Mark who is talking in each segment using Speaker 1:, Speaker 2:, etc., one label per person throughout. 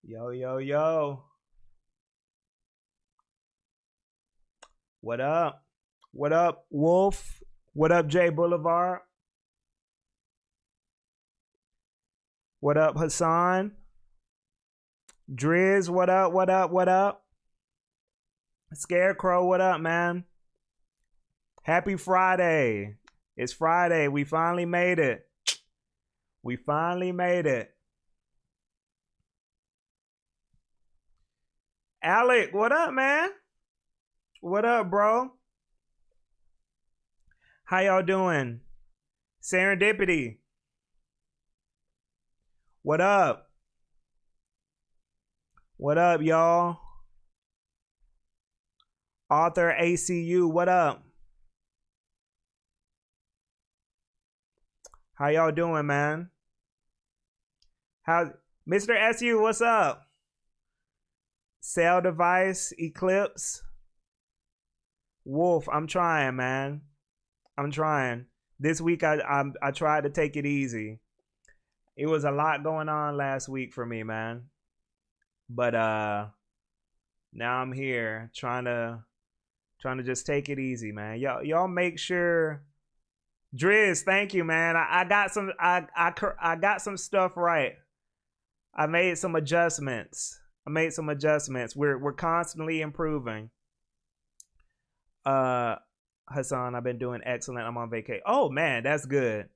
Speaker 1: Yo, yo, yo. What up? What up, Wolf? What up, Jay Boulevard? What up, Hassan? Driz, what up? What up? What up? Scarecrow, what up, man? Happy Friday. It's Friday. We finally made it. We finally made it. Alec, what up, man? What up, bro? How y'all doing? Serendipity. What up? What up, y'all? Author ACU, what up? How y'all doing, man? How Mr. SU, what's up? Cell device, Eclipse. Wolf, I'm trying, man. I'm trying. This week I tried to take it easy. It was a lot going on last week for me, man. But now I'm here trying to just take it easy, man. Y'all make sure. Driz, thank you, man. I got some I got some stuff right. I made some adjustments. We're constantly improving. Hassan, I've been doing excellent. I'm on vacation. Oh man, that's good.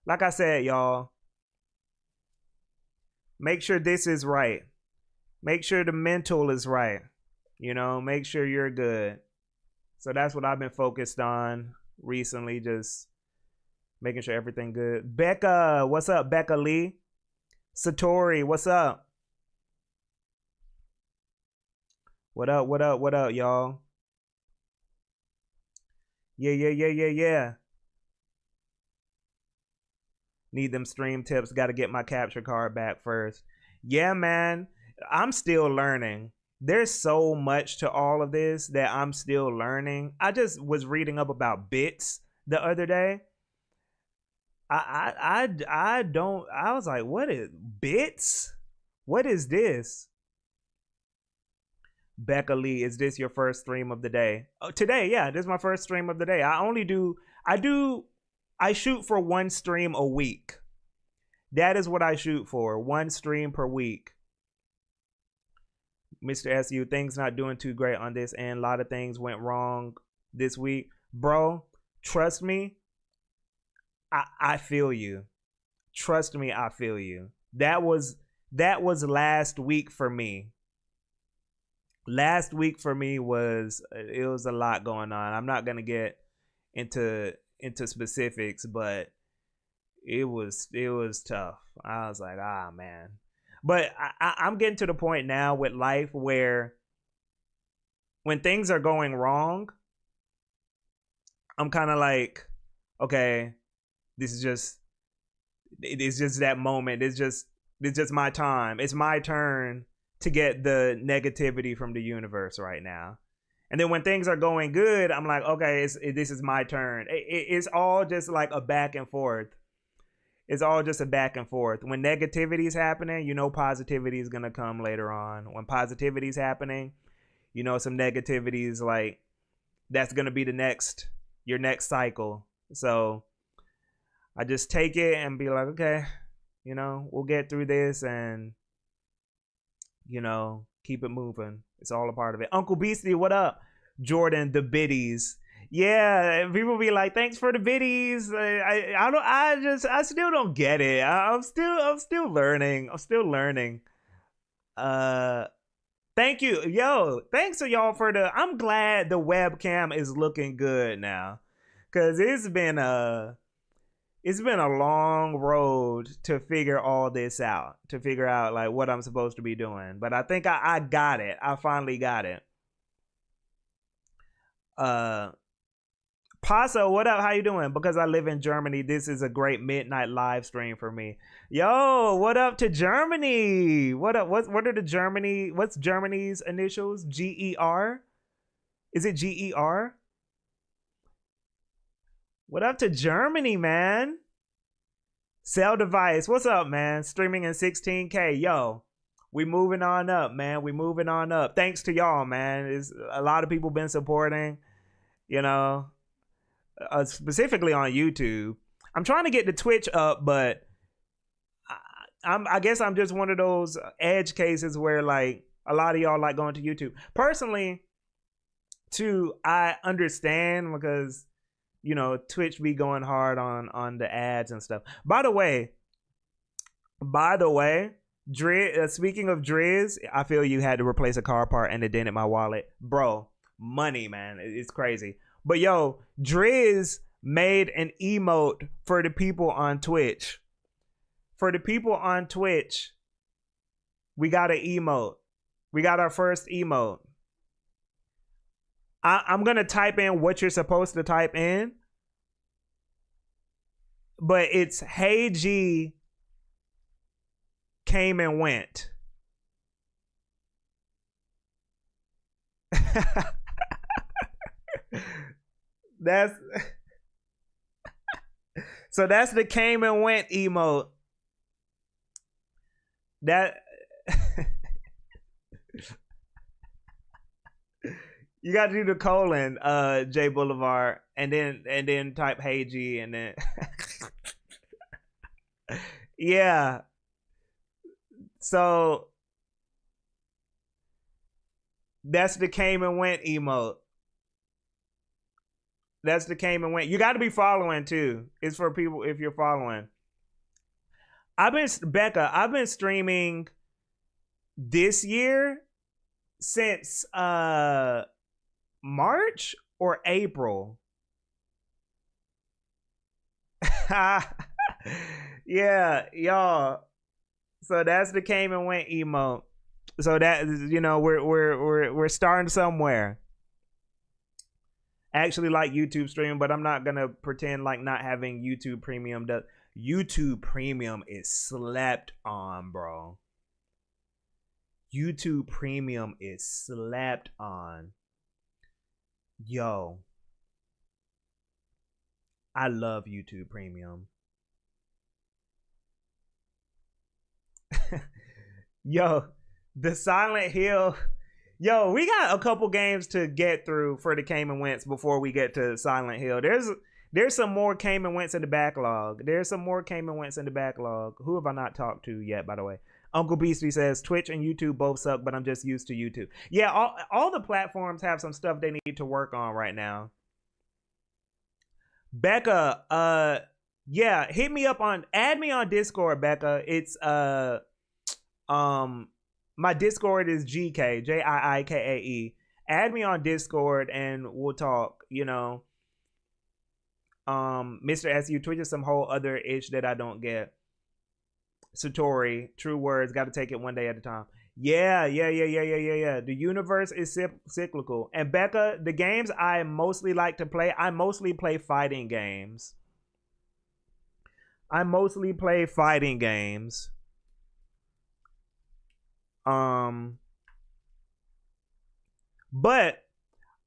Speaker 1: Like I said, y'all, make sure this is right. Make sure the mental is right. You know, make sure you're good. So that's what I've been focused on recently, just making sure everything good. Becca, what's up, Becca Lee? Satori, what's up? What up, what up, what up, y'all? Yeah. Need them stream tips. Got to get my capture card back first. Yeah, man. I'm still learning. There's so much to all of this that I'm still learning. I just was reading up about bits the other day. I don't. I was like, what is bits? What is this? Becca Lee, is this your first stream of the day? Oh, today, yeah, this is my first stream of the day. I shoot for one stream a week. That is what I shoot for, one stream per week. Mr. SU, things not doing too great on this end. A lot of things went wrong this week. Bro, trust me, I feel you. Trust me, I feel you. That was last week for me. Last week for me was a lot going on. I'm not gonna get into specifics, but it was tough. I was like, man. But I'm getting to the point now with life where when things are going wrong, I'm kind of like, okay, it's just that moment. It's just my time. It's my turn to get the negativity from the universe right now. And then when things are going good, I'm like, okay, this is my turn. It's all just like a back and forth. It's all just a back and forth. When negativity is happening, you know positivity is going to come later on. When positivity is happening, you know some negativity is like, that's going to be your next cycle. So I just take it and be like, okay, you know, we'll get through this and, you know, keep it moving. It's all a part of it. Uncle Beastie, what up? Jordan, the biddies. Yeah, people be like, thanks for the biddies. I still don't get it. I'm still learning. Thank you. Yo, thanks to y'all I'm glad the webcam is looking good now. Cause it's been a long road to figure all this out, to figure out like what I'm supposed to be doing. But I think I got it. I finally got it. Paso, what up? How you doing? Because I live in Germany, this is a great midnight live stream for me. Yo, what up to Germany? What up? What are what's Germany's initials? GER? Is it GER? What up to Germany, man? Cell device, what's up, man? Streaming in 16K. Yo, We moving on up, man. We moving on up. Thanks to y'all, man. It's a lot of people been supporting, you know, specifically on YouTube. I'm trying to get the Twitch up, but I guess I'm just one of those edge cases where like a lot of y'all like going to YouTube. Personally, too, I understand because you know Twitch be going hard on the ads and stuff. By the way, Driz, speaking of Driz, I feel you had to replace a car part and it dented my wallet, bro. Money, man, it's crazy. But yo, Driz made an emote for the people on Twitch. For the people on Twitch, we got an emote. We got our first emote. I'm gonna type in what you're supposed to type in, but it's "Hey G came and went." That's so that's the came and went emote. That you got to do the colon, J Boulevard, and then type "Hey G" and then yeah. So that's the came and went emote. That's the came and went. You got to be following too. It's for people if you're following. I've been streaming this year since March or April. Yeah, y'all. So that's the came and went emote. So that you know we're starting somewhere. I actually like YouTube streaming, but I'm not gonna pretend like not having YouTube Premium does. YouTube Premium is slept on, bro. YouTube Premium is slept on. Yo, I love YouTube Premium. Yo, the Silent Hill. Yo, we got a couple games to get through for the Came and Wents before we get to Silent Hill. There's some more Came and Wents in the backlog. Who have I not talked to yet, by the way? Uncle Beastie says Twitch and YouTube both suck, but I'm just used to YouTube. Yeah, all the platforms have some stuff they need to work on right now. Becca, yeah, add me on Discord, Becca. It's my Discord is GK, JIIKAE. Add me on Discord and we'll talk, you know. Mr. SU, Twitch is some whole other itch that I don't get. Satori, true words, got to take it one day at a time. Yeah. The universe is cyclical. And Becca, the games I mostly like to play, I mostly play fighting games. But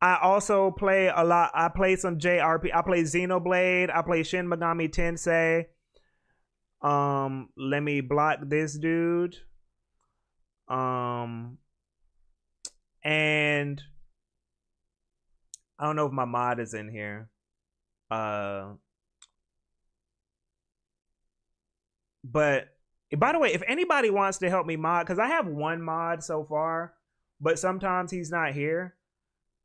Speaker 1: I also play a lot. I play some JRP. I play Xenoblade. I play Shin Megami Tensei. Let me block this dude. And I don't know if my mod is in here. But by the way, if anybody wants to help me mod, because I have one mod so far, but sometimes he's not here.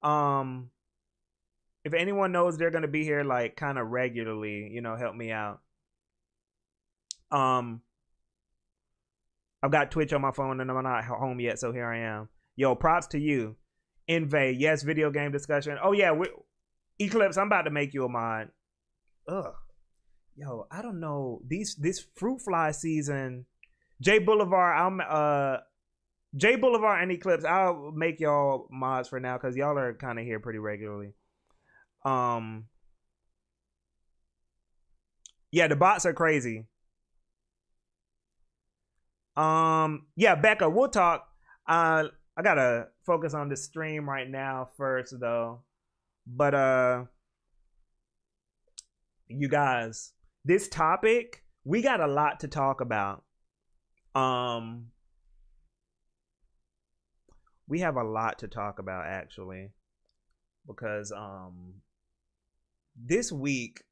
Speaker 1: If anyone knows they're gonna be here like kind of regularly, you know, help me out. I've got Twitch on my phone and I'm not home yet, so here I am. Yo, props to you. Inve, yes, video game discussion. Oh yeah, Eclipse, I'm about to make you a mod. Ugh. Yo, I don't know. This fruit fly season. J Boulevard, J Boulevard and Eclipse, I'll make y'all mods for now because y'all are kind of here pretty regularly. Yeah, the bots are crazy. Yeah, Becca, we'll talk. I gotta focus on the stream right now first though. But you guys, this topic, we got a lot to talk about. We have a lot to talk about actually because this week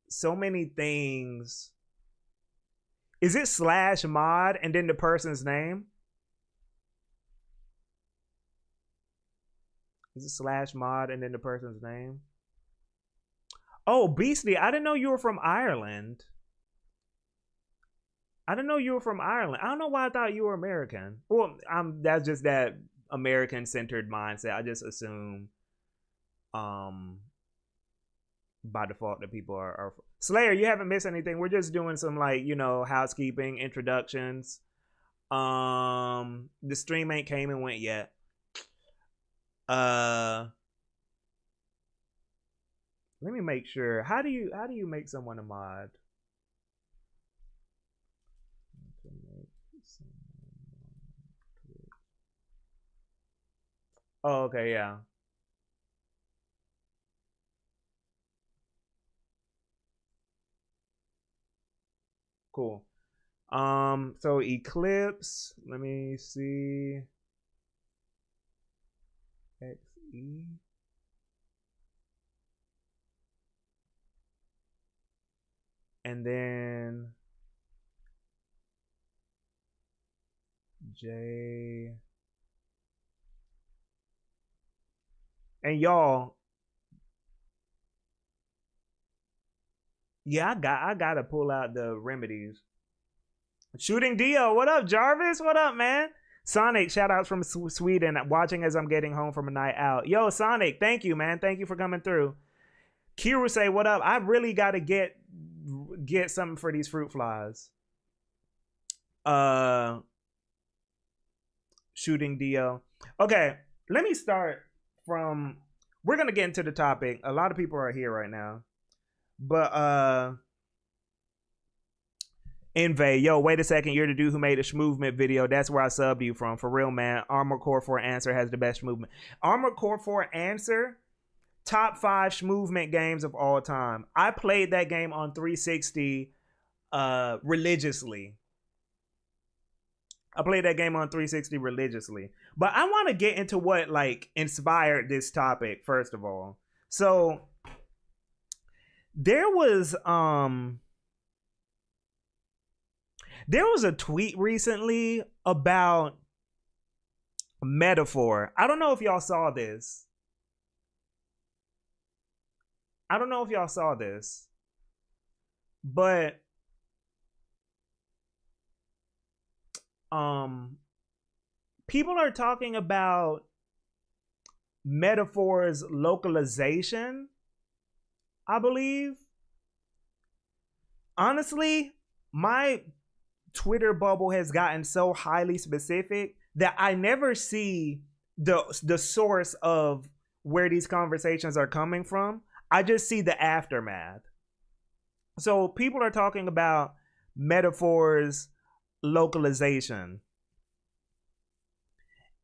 Speaker 1: so many things. Is it slash mod and then the person's name? Is it slash mod and then the person's name? Oh, Beastie, I didn't know you were from Ireland. I didn't know you were from Ireland. I don't know why I thought you were American. Well, that's just that American centered mindset. I just assume by default that people are Slayer, you haven't missed anything. We're just doing some like, housekeeping, introductions. The stream ain't came and went yet. Let me make sure. How do you make someone a mod? Oh, okay, yeah. Cool. So Eclipse, let me see. XE. And then J. And y'all, yeah, I gotta pull out the remedies. Shooting Dio, what up, Jarvis? What up, man? Sonic, shout outs from Sweden, watching as I'm getting home from a night out. Yo, Sonic, thank you, man. Thank you for coming through. Kiru say, what up? I really gotta get something for these fruit flies. Shooting Dio. Okay, let me start from. We're gonna get into the topic. A lot of people are here right now, but Inve, yo, wait a second. You're the dude who made a Schmovement video. That's where I subbed you from. For real, man. Armored Core 4 Answer has the best movement. Armored Core 4 Answer, top 5 Schmovement games of all time. I played that game on 360 religiously. I played that game on 360 religiously. But I want to get into what like inspired this topic first of all. So there was a tweet recently about Metaphor. I don't know if y'all saw this. But people are talking about Metaphor's localization, I believe. Honestly, my Twitter bubble has gotten so highly specific that I never see the source of where these conversations are coming from. I just see the aftermath. So people are talking about Metaphor's localization,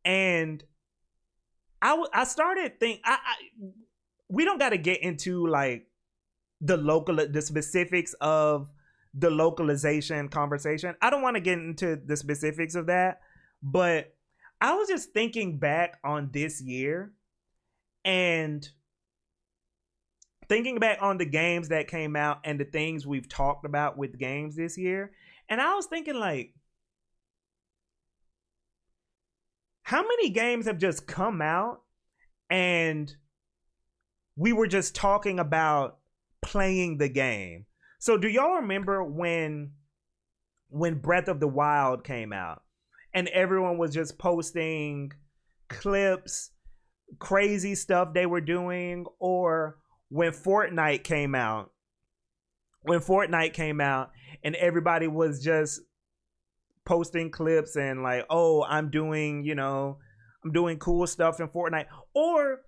Speaker 1: and I started think we don't got to get into like the specifics of the localization conversation. I don't want to get into the specifics of that, but I was just thinking back on this year and thinking back on the games that came out and the things we've talked about with games this year. And I was thinking like, how many games have just come out and we were just talking about playing the game? So do y'all remember when Breath of the Wild came out and everyone was just posting clips, crazy stuff they were doing? Or when Fortnite came out and everybody was just posting clips and like, oh, I'm doing cool stuff in Fortnite. Or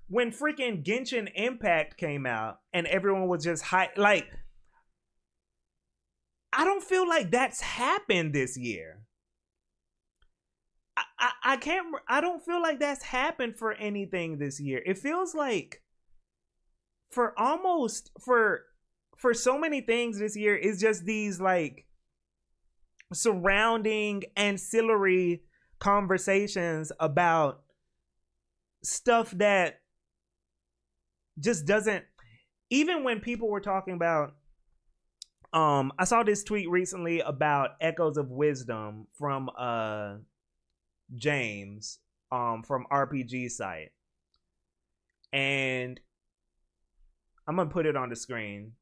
Speaker 1: when freaking Genshin Impact came out and everyone was just like, I don't feel like that's happened this year. I don't feel like that's happened for anything this year. It feels like for so many things this year, it's just these like surrounding ancillary conversations about stuff that just doesn't, even when people were talking about, I saw this tweet recently about Echoes of Wisdom from James from RPG site, and I'm gonna put it on the screen.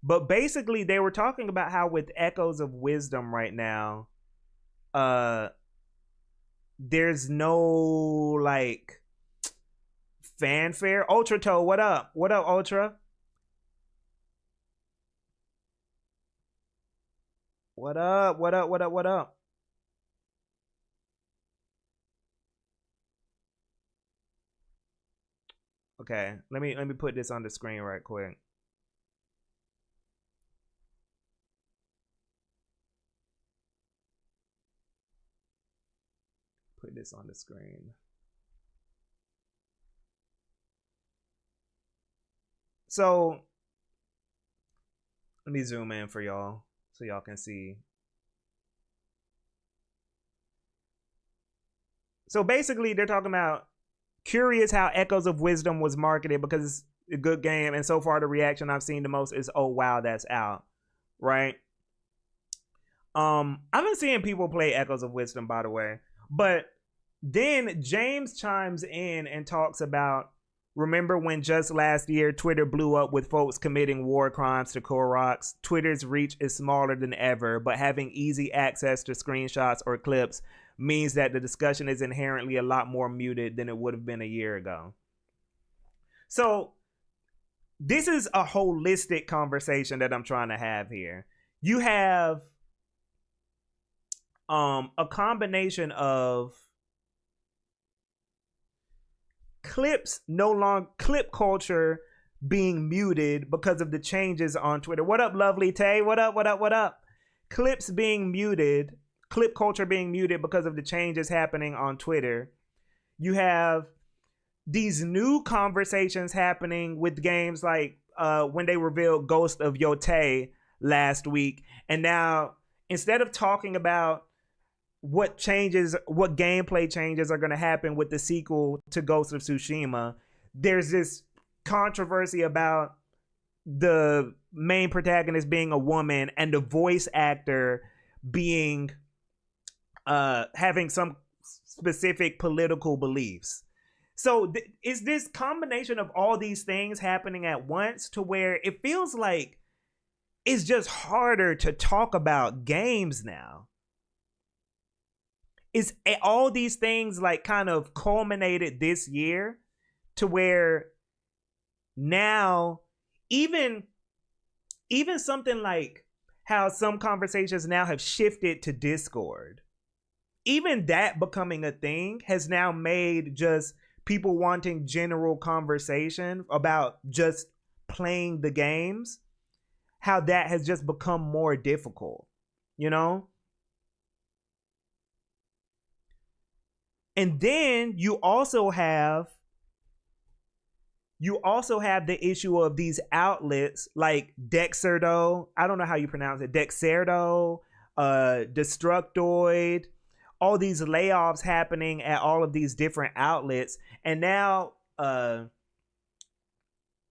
Speaker 1: But basically they were talking about how with Echoes of Wisdom right now, there's no like fanfare. Ultra Toe, what up? What up, Ultra? What up? What up? What up? What up? Okay, let me put this on the screen right quick. Put this on the screen. So let me zoom in for y'all so y'all can see. So basically they're talking about curious how Echoes of Wisdom was marketed because it's a good game, and so far the reaction I've seen the most is, oh wow, that's out, right? I've been seeing people play Echoes of Wisdom, by the way, but then James chimes in and talks about, remember when just last year Twitter blew up with folks committing war crimes to Koroks? Twitter's reach is smaller than ever, but having easy access to screenshots or clips means that the discussion is inherently a lot more muted than it would have been a year ago. So this is a holistic conversation that I'm trying to have here. You have a combination of clips, no longer clip culture being muted because of the changes on Twitter. What up, Lovely Tay? What up? What up? What up? Clips being muted, clip culture being muted because of the changes happening on Twitter. You have these new conversations happening with games like when they revealed Ghost of Yotei last week, and now instead of talking about what gameplay changes are going to happen with the sequel to Ghost of Tsushima, there's this controversy about the main protagonist being a woman and the voice actor being having some specific political beliefs. So is this combination of all these things happening at once to where it feels like it's just harder to talk about games now? Is all these things like kind of culminated this year to where now even something like how some conversations now have shifted to Discord, even that becoming a thing has now made just people wanting general conversation about just playing the games, how that has just become more difficult, you know? And then you also have the issue of these outlets like Dexerto, I don't know how you pronounce it, Dexerto, Destructoid, all these layoffs happening at all of these different outlets, and now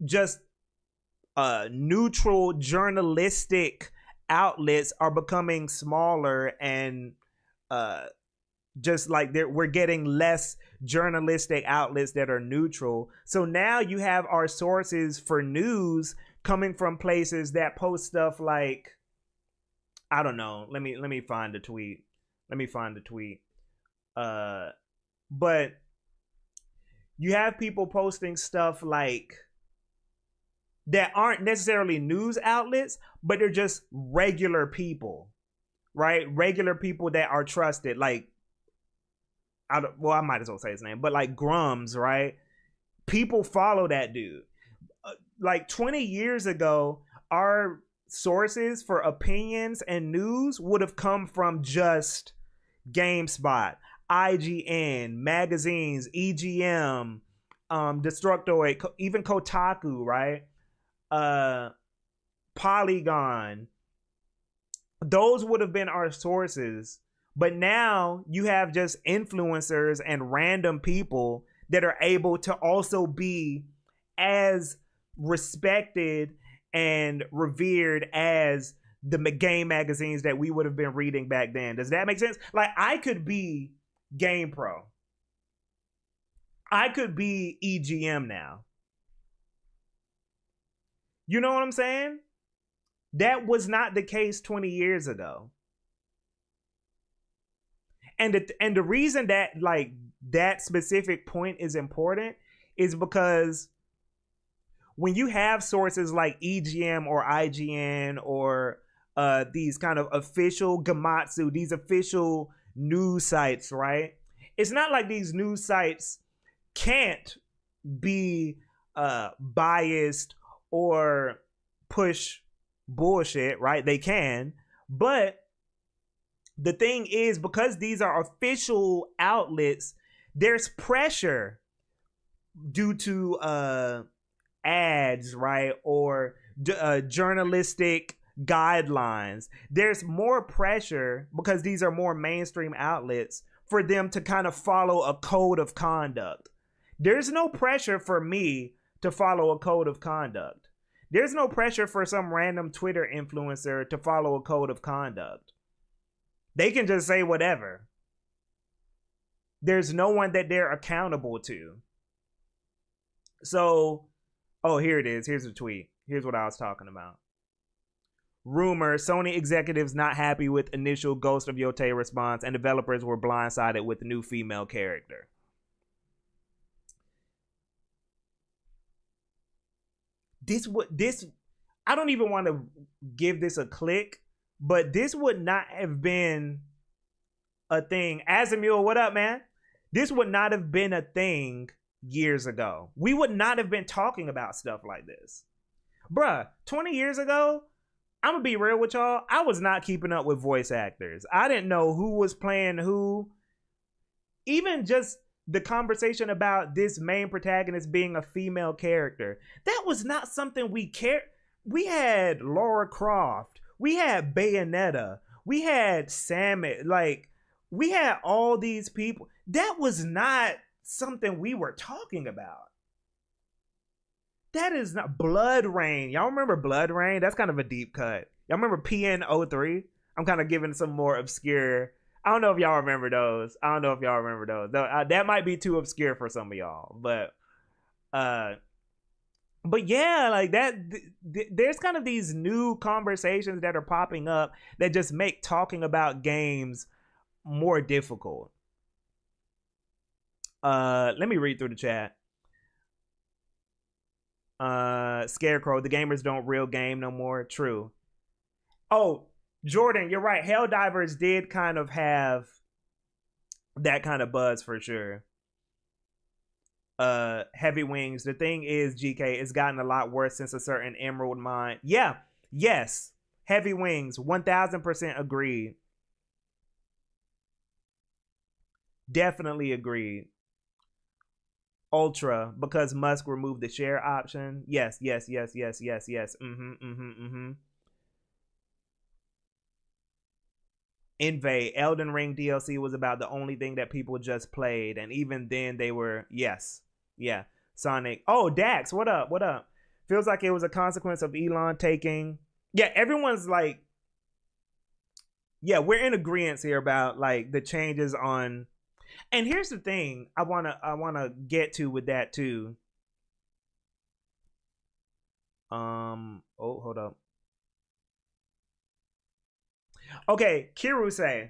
Speaker 1: just neutral journalistic outlets are becoming smaller, and just like we're getting less journalistic outlets that are neutral. So now you have our sources for news coming from places that post stuff like, I don't know, let me find the tweet. But you have people posting stuff like that aren't necessarily news outlets, but they're just regular people, right? Regular people that are trusted, like I might as well say his name, but like Grums, right? People follow that dude. Like 20 years ago, our sources for opinions and news would have come from just GameSpot, IGN, magazines, EGM, Destructoid, even Kotaku, right? Polygon. Those would have been our sources. But now you have just influencers and random people that are able to also be as respected and revered as the game magazines that we would have been reading back then. Does that make sense? Like, I could be GamePro. I could be EGM now. You know what I'm saying? That was not the case 20 years ago. And the reason that, like, that specific point is important is because when you have sources like EGM or IGN or these kind of official Gematsu, these official news sites, right? It's not like these news sites can't be biased or push bullshit, right? They can, but the thing is, because these are official outlets, there's pressure due to ads, right? Or journalistic guidelines. There's more pressure because these are more mainstream outlets for them to kind of follow a code of conduct. There's no pressure for me to follow a code of conduct. There's no pressure for some random Twitter influencer to follow a code of conduct. They can just say whatever. There's no one that they're accountable to. So, oh, here it is. Here's a tweet. Here's what I was talking about. Rumor, Sony executives not happy with initial Ghost of Yotei response, and developers were blindsided with the new female character. This I don't even want to give this a click, but this would not have been a thing. Azamule, what up, man? This would not have been a thing years ago. We would not have been talking about stuff like this. Bruh, 20 years ago, I'm gonna be real with y'all, I was not keeping up with voice actors. I didn't know who was playing who. Even just the conversation about this main protagonist being a female character, that was not something we cared. We had Lara Croft, we had Bayonetta, we had Samus, like, we had all these people. That was not something we were talking about. That is not Blood Rain. Y'all remember Blood Rain? That's kind of a deep cut. Y'all remember PN03? I'm kind of giving some more obscure. I don't know if y'all remember those. That might be too obscure for some of y'all, but yeah, like that. There's kind of these new conversations that are popping up that just make talking about games more difficult. Let me read through the chat. Scarecrow, the gamers don't real game no more. True. Oh, Jordan, you're right. Helldivers did kind of have that kind of buzz for sure. Heavy Wings. The thing is, GK, it's gotten a lot worse since a certain Emerald Mine. Yeah. Yes. Heavy Wings. 1000% agreed. Definitely agreed. Ultra, because Musk removed the share option. Yes. Invade, Elden Ring DLC was about the only thing that people just played, and even then they were, yes. Yeah. Sonic. Oh, Dax, what up? Feels like it was a consequence of Elon taking. Yeah, everyone's like, yeah, we're in agreement here about like the changes on. And here's the thing I wanna get to with that too. Oh, hold up. Okay, Kiruse.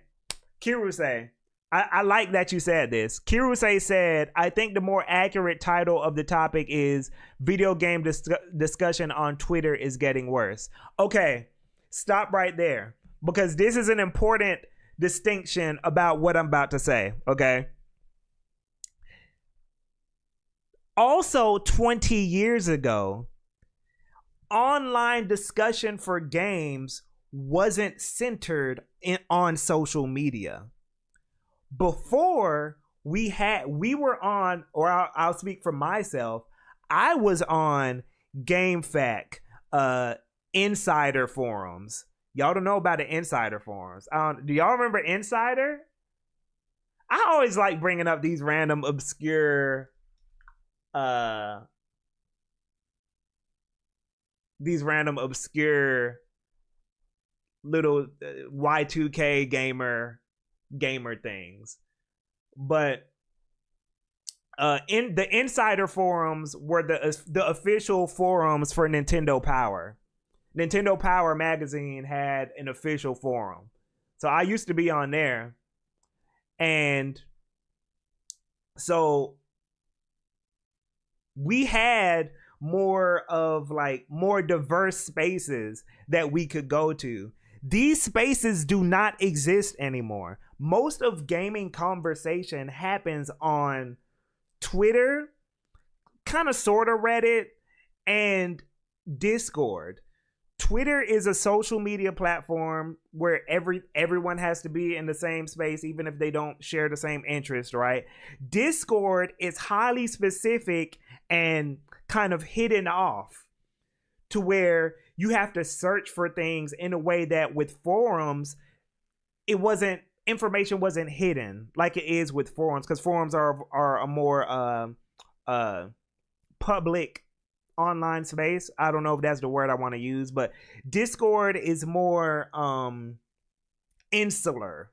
Speaker 1: I like that you said this. Kiruse said, I think the more accurate title of the topic is video game discussion on Twitter is getting worse. Okay, stop right there, because this is an important distinction about what I'm about to say, okay? Also, 20 years ago, online discussion for games wasn't centered on social media. Before, we were on, or I'll speak for myself. I was on GameFAQ insider forums. Y'all don't know about the insider forums. Do y'all remember Insider? I always like bringing up these random obscure little Y2K gamer things. But in the insider forums were the official forums for Nintendo Power. Nintendo Power magazine had an official forum. So I used to be on there. And so we had more diverse spaces that we could go to. These spaces do not exist anymore. Most of gaming conversation happens on Twitter, kind of sort of Reddit, and Discord. Twitter is a social media platform where everyone has to be in the same space, even if they don't share the same interest, right? Discord is highly specific and kind of hidden off to where you have to search for things in a way that with forums, information wasn't hidden like it is with forums, because forums are a more public online space. I don't know if that's the word I want to use, but Discord is more insular,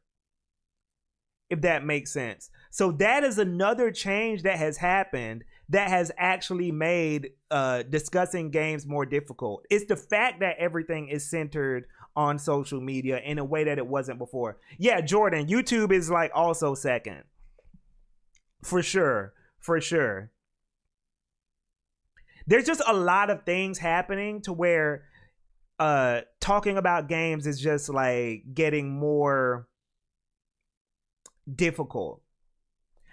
Speaker 1: if that makes sense. So that is another change that has happened that has actually made discussing games more difficult. It's the fact that everything is centered on social media in a way that it wasn't before. Yeah, Jordan, YouTube is like also second. For sure. There's just a lot of things happening to where talking about games is just like getting more difficult.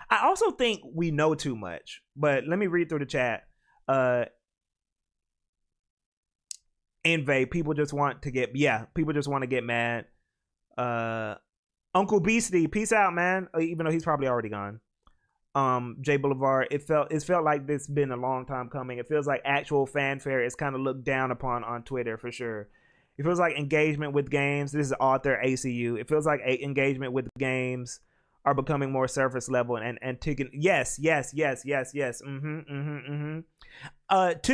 Speaker 1: I also think we know too much, but let me read through the chat. Envy, people just want to get mad. Uncle Beastie, peace out, man. Even though he's probably already gone. J Boulevard, it felt like this been a long time coming. It feels like actual fanfare is kind of looked down upon on Twitter for sure. It feels like engagement with games. This is author ACU. It feels like engagement with games are becoming more surface level and taking. Yes. To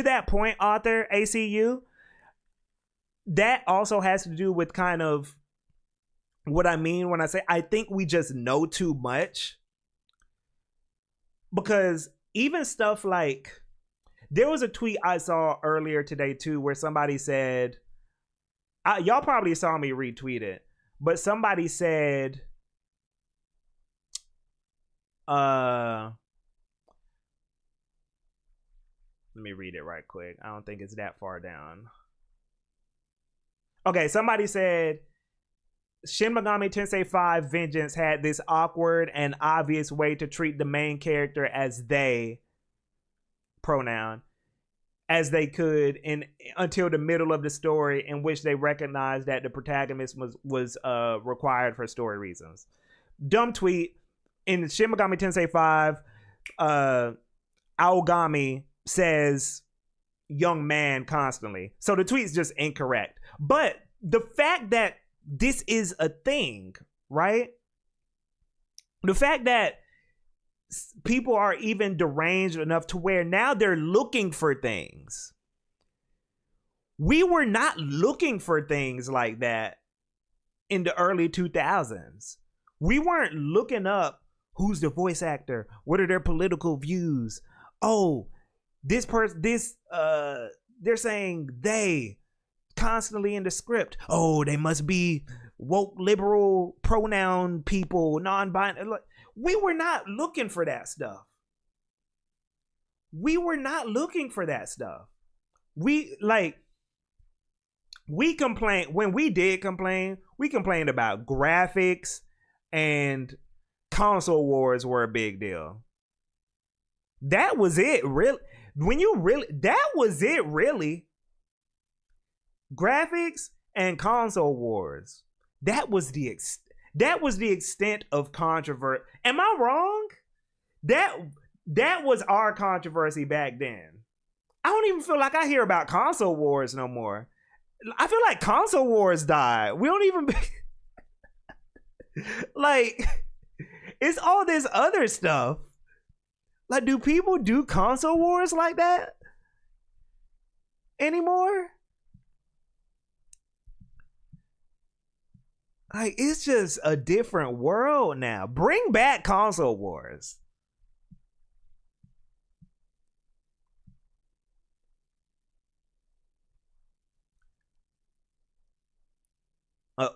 Speaker 1: that point, author ACU, that also has to do with kind of what I mean when I say I think we just know too much. Because even stuff like, there was a tweet I saw earlier today too where somebody said, y'all probably saw me retweet it, but somebody said, let me read it right quick. I don't think it's that far down. Okay, somebody said, Shin Megami Tensei 5 Vengeance had this awkward and obvious way to treat the main character as they pronoun as they could until the middle of the story, in which they recognized that the protagonist was required for story reasons. Dumb tweet. In Shin Megami Tensei 5, Aogami says young man constantly. So the tweet's just incorrect. But the fact that this is a thing, right? The fact that people are even deranged enough to where now they're looking for things. We were not looking for things like that in the early 2000s. We weren't looking up who's the voice actor, what are their political views. Oh, this person, they're saying they constantly in the script. Oh, they must be woke liberal pronoun people, non-binary. We were not looking for that stuff. We complained. When we did complain, we complained about graphics, and console wars were a big deal. That was it, really. That was it, really. Graphics and console wars. That was the extent of controversy. Am I wrong? That that was our controversy back then. I don't even feel like I hear about console wars no more. I feel like console wars died. We don't even like it's all this other stuff. Like, do people do console wars like that anymore? Like, it's just a different world now. Bring back console wars.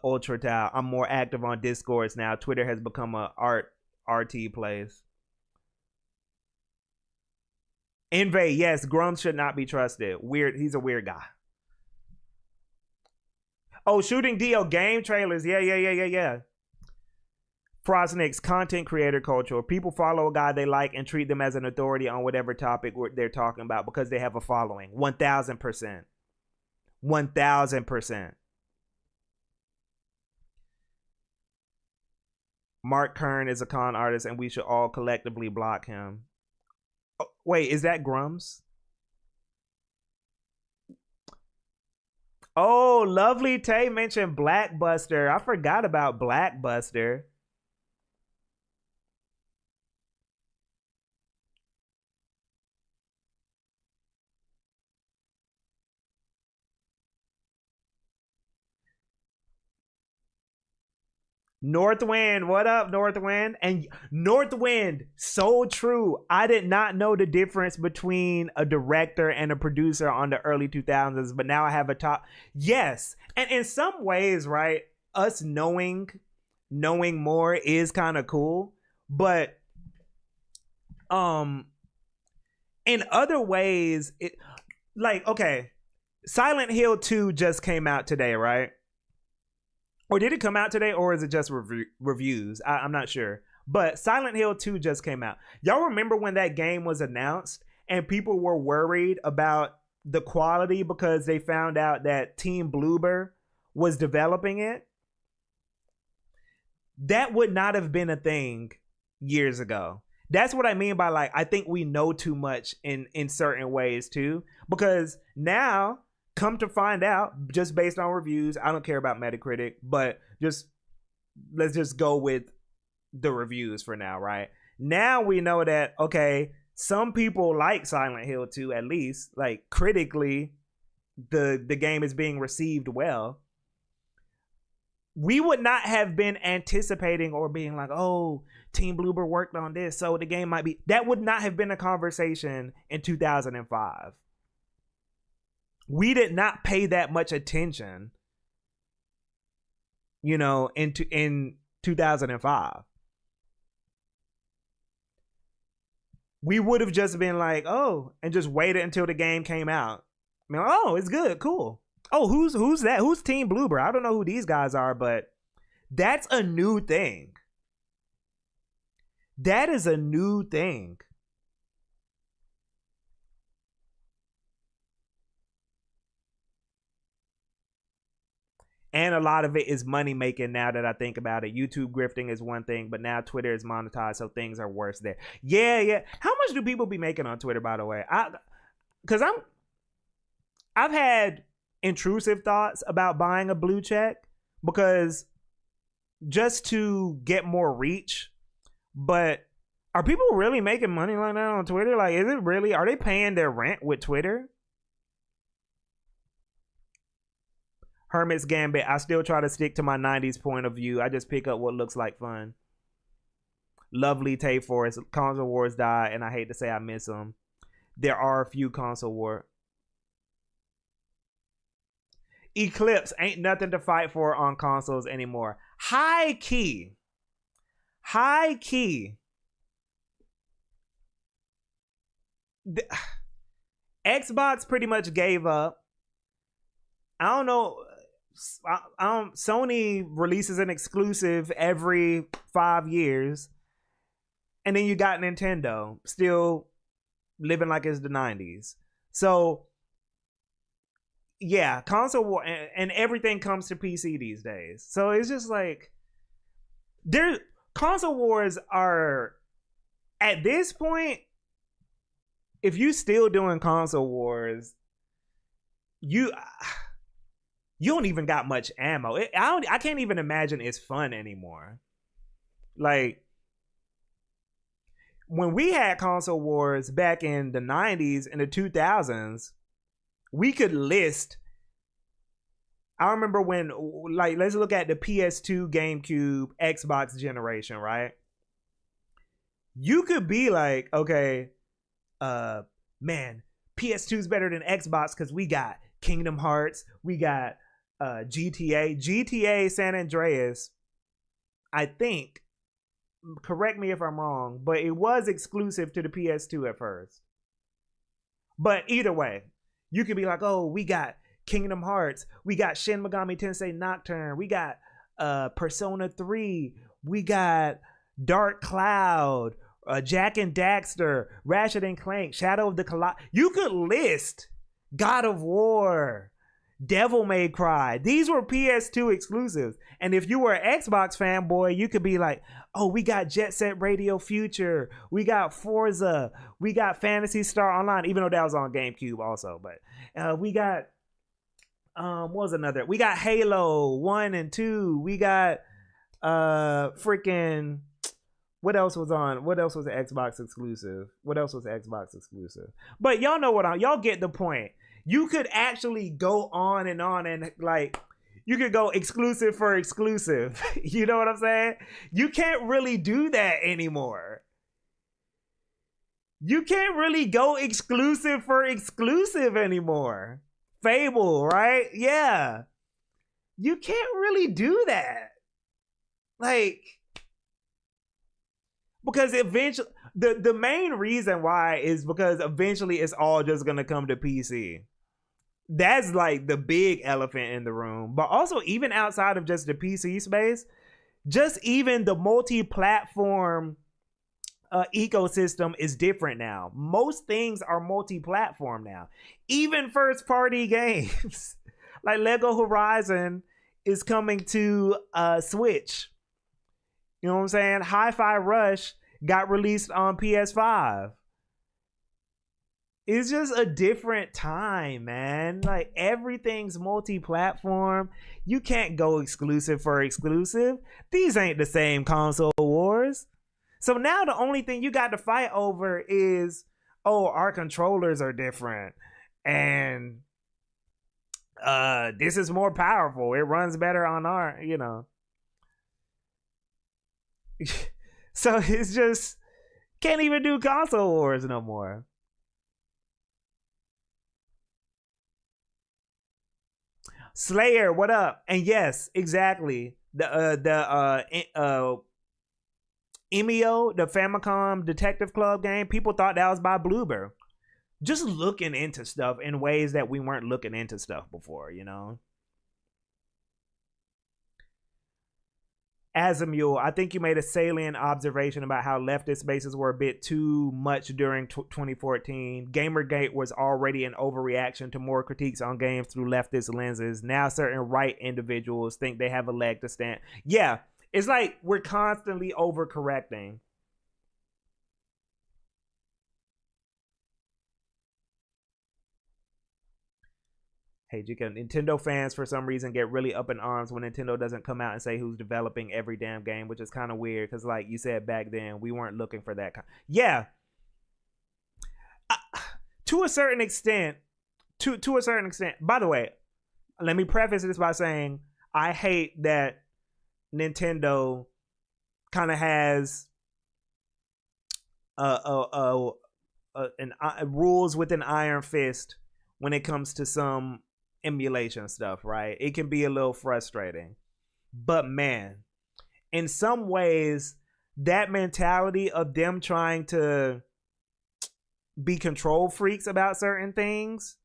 Speaker 1: Ultra Tau. I'm more active on Discords now. Twitter has become a RT place. Invade, yes, Grums should not be trusted. Weird, he's a weird guy. Oh, shooting deal game trailers. Yeah. Frostnick's content creator culture. People follow a guy they like and treat them as an authority on whatever topic they're talking about because they have a following. 1000%. 1000%. Mark Kern is a con artist and we should all collectively block him. Oh, wait, is that Grums? Oh, Lovely Tay mentioned Blackbuster. I forgot about Blackbuster. Northwind, what up, Northwind? And Northwind, so true. I did not know the difference between a director and a producer on the early 2000s, but now I have a top. Yes, and in some ways, right, us knowing more is kind of cool, but in other ways, it like okay, Silent Hill 2 just came out today, right? Or did it come out today, or is it just reviews? I'm not sure. But Silent Hill 2 just came out. Y'all remember when that game was announced and people were worried about the quality because they found out that Team Bloober was developing it? That would not have been a thing years ago. That's what I mean by, like, I think we know too much in certain ways too. Because now, come to find out, just based on reviews, I don't care about Metacritic, but let's just go with the reviews for now, right? Now we know that, okay, some people like Silent Hill 2, at least, like, critically, the game is being received well. We would not have been anticipating or being like, oh, Team Bloober worked on this, so the game might be... That would not have been a conversation in 2005. We did not pay that much attention, you know, in 2005. We would have just been like, oh, and just waited until the game came out. I mean, oh, it's good, cool. Oh, who's that? Who's Team Bloober? I don't know who these guys are, but that's a new thing. That is a new thing. And a lot of it is money making now that I think about it. YouTube grifting is one thing, but now Twitter is monetized, so things are worse there. Yeah. How much do people be making on Twitter, by the way? I've had intrusive thoughts about buying a blue check because just to get more reach, but are people really making money like that on Twitter? Like, is it really? Are they paying their rent with Twitter? Hermit's Gambit, I still try to stick to my 90s point of view. I just pick up what looks like fun. Lovely Tay Forest, console wars die, and I hate to say I miss them. There are a few console war. Eclipse, ain't nothing to fight for on consoles anymore. High key. Xbox pretty much gave up. I don't know. Sony releases an exclusive every 5 years, and then you got Nintendo still living like it's the 90s. So yeah, console war, and everything comes to PC these days. So it's just like console wars are at this point, if you still doing console wars, you don't even got much ammo. I can't even imagine it's fun anymore. Like when we had console wars back in the 90s and the 2000s, we could list. I remember when, like, let's look at the PS2, GameCube, Xbox generation, right? You could be like, okay, man, PS2 is better than Xbox because we got Kingdom Hearts, we got GTA San Andreas. I think, correct me if I'm wrong, but it was exclusive to the PS2 at first. But either way, you could be like, oh, we got Kingdom Hearts, we got Shin Megami Tensei Nocturne, we got Persona 3, we got Dark Cloud, Jack and Daxter, Ratchet and Clank, Shadow of the Colossus. You could list God of War, Devil May Cry. These were PS2 exclusives. And if you were an Xbox fanboy, you could be like, oh, we got Jet Set Radio Future, we got Forza, we got Phantasy Star Online, even though that was on GameCube also. But we got, what was another? We got Halo 1 and 2. We got freaking... What else was on? What else was an Xbox exclusive? But y'all know y'all get the point. You could actually go on and like, you could go exclusive for exclusive. You know what I'm saying? You can't really do that anymore. You can't really go exclusive for exclusive anymore. Fable, right? Yeah. You can't really do that. Like, because eventually, the main reason why is because eventually it's all just going to come to PC. That's like the big elephant in the room. But also, even outside of just the PC space, just even the multi-platform ecosystem is different now. Most things are multi-platform now. Even first-party games. Like Lego Horizon is coming to Switch. You know what I'm saying? Hi-Fi Rush got released on PS5. It's just a different time, man. Like, everything's multi-platform. You can't go exclusive for exclusive. These ain't the same console wars. So now the only thing you got to fight over is, oh, our controllers are different. And this is more powerful. It runs better on our, you know. So it's just can't even do console wars no more. Slayer, what up? And yes, exactly. The Emio, the Famicom Detective Club game, people thought that was by Bloober. Just looking into stuff in ways that we weren't looking into stuff before, you know. Azamule, I think you made a salient observation about how leftist spaces were a bit too much during 2014. Gamergate was already an overreaction to more critiques on games through leftist lenses. Now certain right individuals think they have a leg to stand. Yeah, it's like we're constantly overcorrecting. Hey, Jika, Nintendo fans for some reason get really up in arms when Nintendo doesn't come out and say who's developing every damn game, which is kind of weird because, like you said back then, we weren't looking for that. Yeah, to a certain extent. To a certain extent. By the way, let me preface this by saying I hate that Nintendo kind of has rules with an iron fist when it comes to some emulation stuff, right? It can be a little frustrating. But man, in some ways, that mentality of them trying to be control freaks about certain things,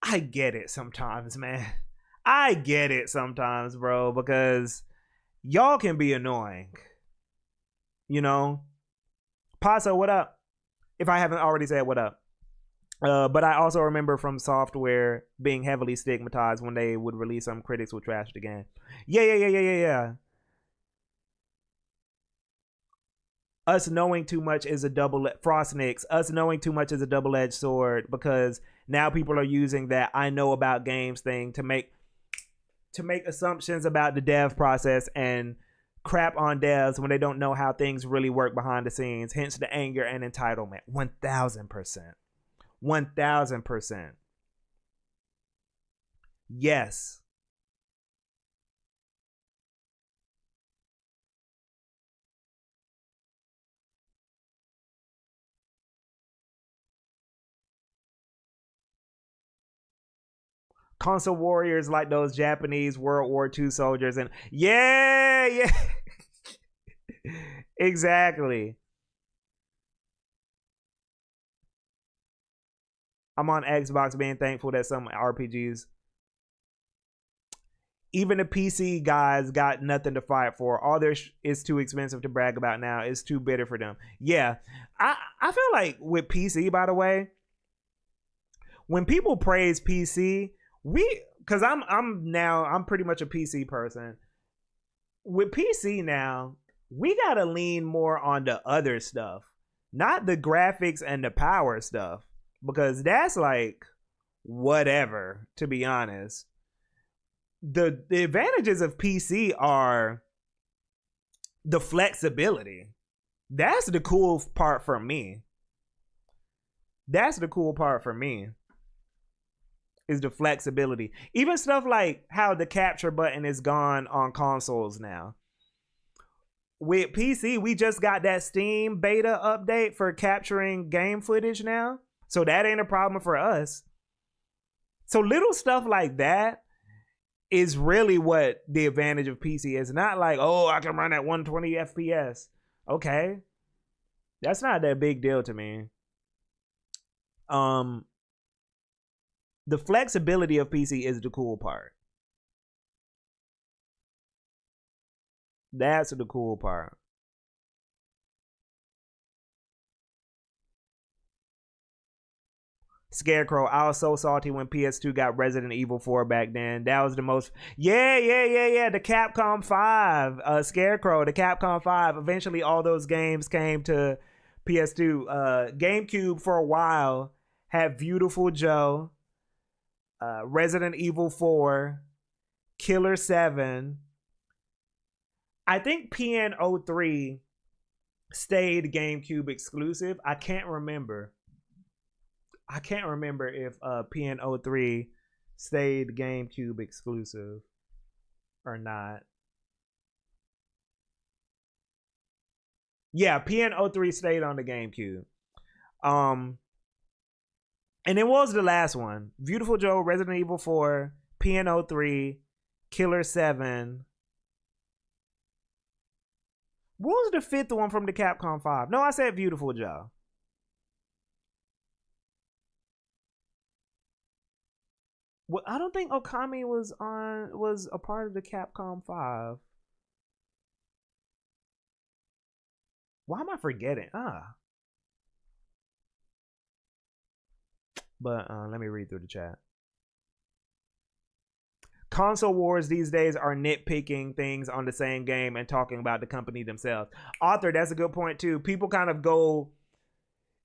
Speaker 1: I get it sometimes, man. I get it sometimes, bro, because y'all can be annoying. You know? Paso, what up? If I haven't already said what up. But I also remember from software being heavily stigmatized when they would release some critics would trash the game. Yeah. us knowing too much is a Frostnix. Us knowing too much is a double-edged sword, because now people are using that I know about games thing to make assumptions about the dev process and crap on devs when they don't know how things really work behind the scenes. Hence the anger and entitlement. 1000%. 1000%. Yes. Console warriors like those Japanese World War II soldiers, and yeah. Exactly. I'm on Xbox being thankful that some RPGs, even the PC guys, got nothing to fight for. All their is too expensive to brag about now. It's too bitter for them. Yeah. I feel like with PC, by the way, when people praise PC, because I'm pretty much a PC person. With PC now, we gotta lean more on the other stuff, not the graphics and the power stuff, because that's like whatever, to be honest. The advantages of PC are the flexibility. That's the cool part for me. That's the cool part for me. Is the flexibility. Even stuff like how the capture button is gone on consoles now. With PC, we just got that Steam beta update for capturing game footage now. So that ain't a problem for us. So little stuff like that is really what the advantage of PC is. Not like, oh, I can run at 120 FPS. Okay. That's not that big deal to me. The flexibility of PC is the cool part. That's the cool part. Scarecrow, I was so salty when PS2 got Resident Evil 4 back then. That was the most. Yeah. The Capcom 5. Scarecrow, the Capcom 5. Eventually, all those games came to PS2. GameCube for a while had Beautiful Joe, Resident Evil 4, Killer 7. I think PN03 stayed GameCube exclusive. I can't remember if PN03 stayed GameCube exclusive or not. Yeah, PN03 stayed on the GameCube. And it was the last one. Beautiful Joe, Resident Evil 4, PN03, Killer 7. What was the fifth one from the Capcom 5? No, I said Beautiful Joe. Well, I don't think Okami was a part of the Capcom 5. Why am I forgetting? But let me read through the chat. Console wars these days are nitpicking things on the same game and talking about the company themselves. Author, that's a good point too. People kind of go.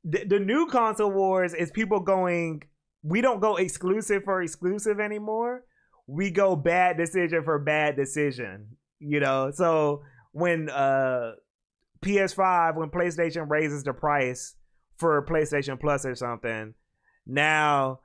Speaker 1: The new console wars is people going. We don't go exclusive for exclusive anymore. We go bad decision for bad decision. You know, so when PS5, when PlayStation raises the price for PlayStation Plus or something, now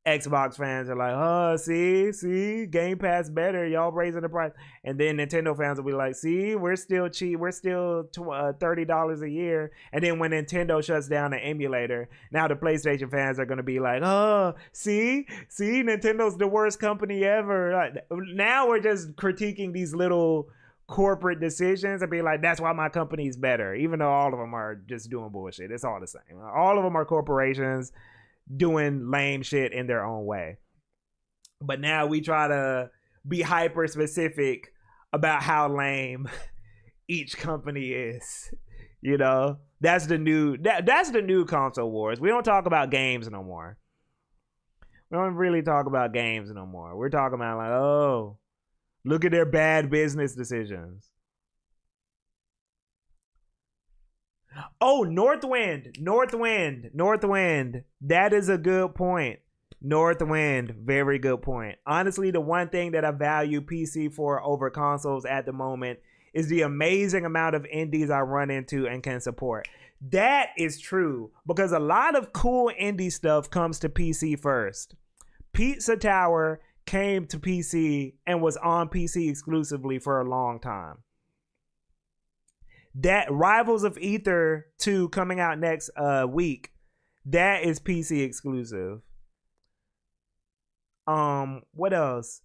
Speaker 1: Xbox fans are like, oh, see, Game Pass better. Y'all raising the price. And then Nintendo fans will be like, see, we're still cheap. We're still $30 a year. And then when Nintendo shuts down the emulator, now the PlayStation fans are going to be like, oh, see, Nintendo's the worst company ever. Now we're just critiquing these little corporate decisions and be like, that's why my company's better. Even though all of them are just doing bullshit. It's all the same. All of them are corporations doing lame shit in their own way. But now we try to be hyper specific about how lame each company is. You know, that's the new console wars. We don't talk about games no more. We don't really talk about games no more. We're talking about like, oh, look at their bad business decisions. Oh, Northwind. Northwind. Northwind. That is a good point. Northwind. Very good point. Honestly, the one thing that I value PC for over consoles at the moment is the amazing amount of indies I run into and can support. That is true because a lot of cool indie stuff comes to PC first. Pizza Tower came to PC and was on PC exclusively for a long time. That Rivals of Ether 2 coming out next week, that is PC exclusive. What else?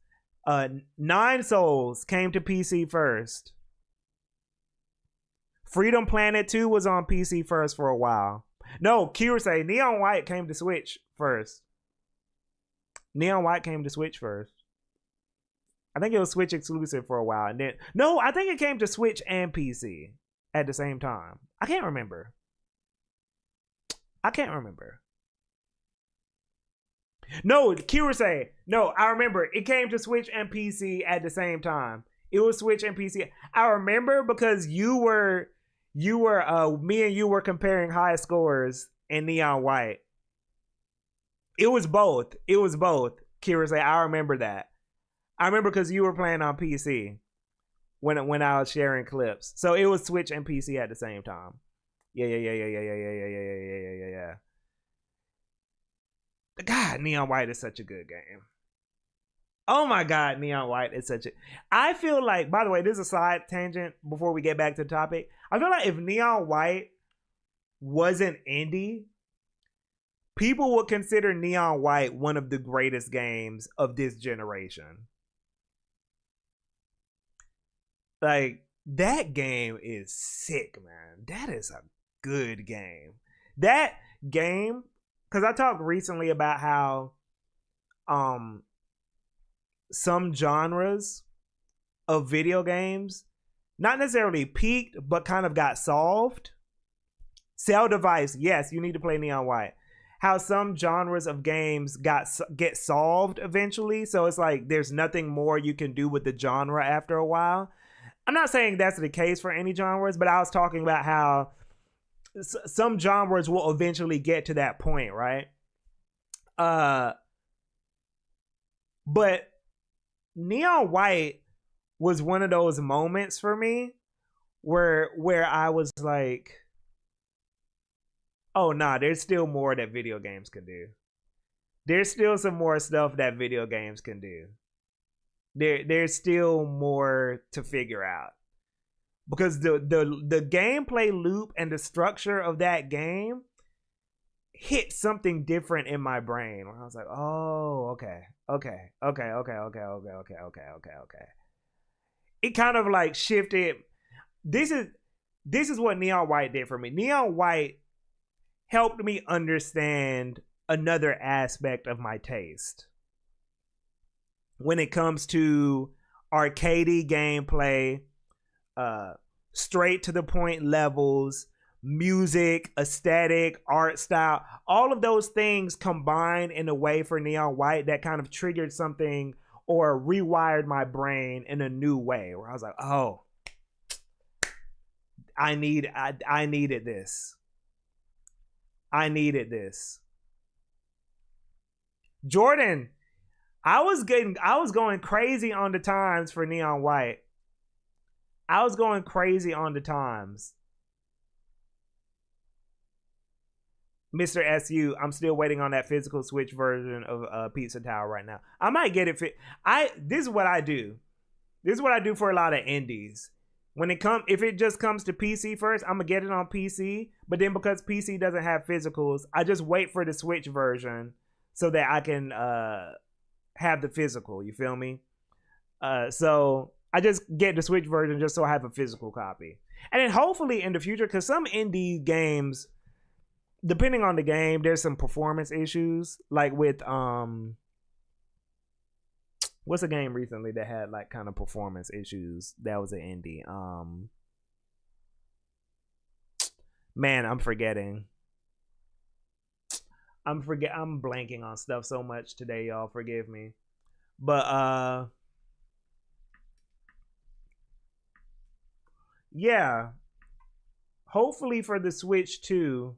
Speaker 1: Nine Souls came to PC first. Freedom Planet 2 was on PC first for a while. No, Kirase, Neon White came to Switch first. Neon White came to Switch first. I think it was Switch exclusive for a while. And then, no, I think it came to Switch and PC at the same time. I can't remember. No, Kirase. No, I remember. It came to Switch and PC at the same time. It was Switch and PC. I remember because me and you were comparing high scores in Neon White. It was both. Kirase, I remember that. I remember because you were playing on PC when I was sharing clips. So it was Switch and PC at the same time. Yeah. God, Neon White is such a good game. Oh my God, Neon White is such a... I feel like, by the way, this is a side tangent before we get back to the topic. I feel like if Neon White wasn't indie, people would consider Neon White one of the greatest games of this generation. Like, that game is sick, man. That is a good game. That game, because I talked recently about how some genres of video games not necessarily peaked, but kind of got solved. Cell Device, yes, you need to play Neon White. How some genres of games get solved eventually, so it's like there's nothing more you can do with the genre after a while. I'm not saying that's the case for any genres, but I was talking about how some genres will eventually get to that point, right? But Neon White was one of those moments for me where I was like, oh nah, there's still more that video games can do. There's still some more stuff that video games can do. There's still more to figure out. Because the gameplay loop and the structure of that game hit something different in my brain. I was like, oh, okay. It kind of like shifted. This is what Neon White did for me. Neon White helped me understand another aspect of my taste when it comes to arcadey gameplay, straight to the point levels, music, aesthetic, art style, all of those things combined in a way for Neon White that kind of triggered something or rewired my brain in a new way where I was like, oh, I needed this. I needed this. Jordan, I was going crazy on the times for Neon White. I was going crazy on the times. Mr. SU, I'm still waiting on that physical Switch version of Pizza Tower right now. I might get it. This is what I do. This is what I do for a lot of indies. If it just comes to PC first, I'm gonna get it on PC. But then because PC doesn't have physicals, I just wait for the Switch version so that I can have the physical. You feel me? So I just get the Switch version just so I have a physical copy. And then hopefully in the future, because some indie games, depending on the game, there's some performance issues. Like with what's a game recently that had like kind of performance issues? That was an indie. Man, I'm forgetting. I'm blanking on stuff so much today, y'all. Forgive me. But yeah. hopefully for the Switch 2,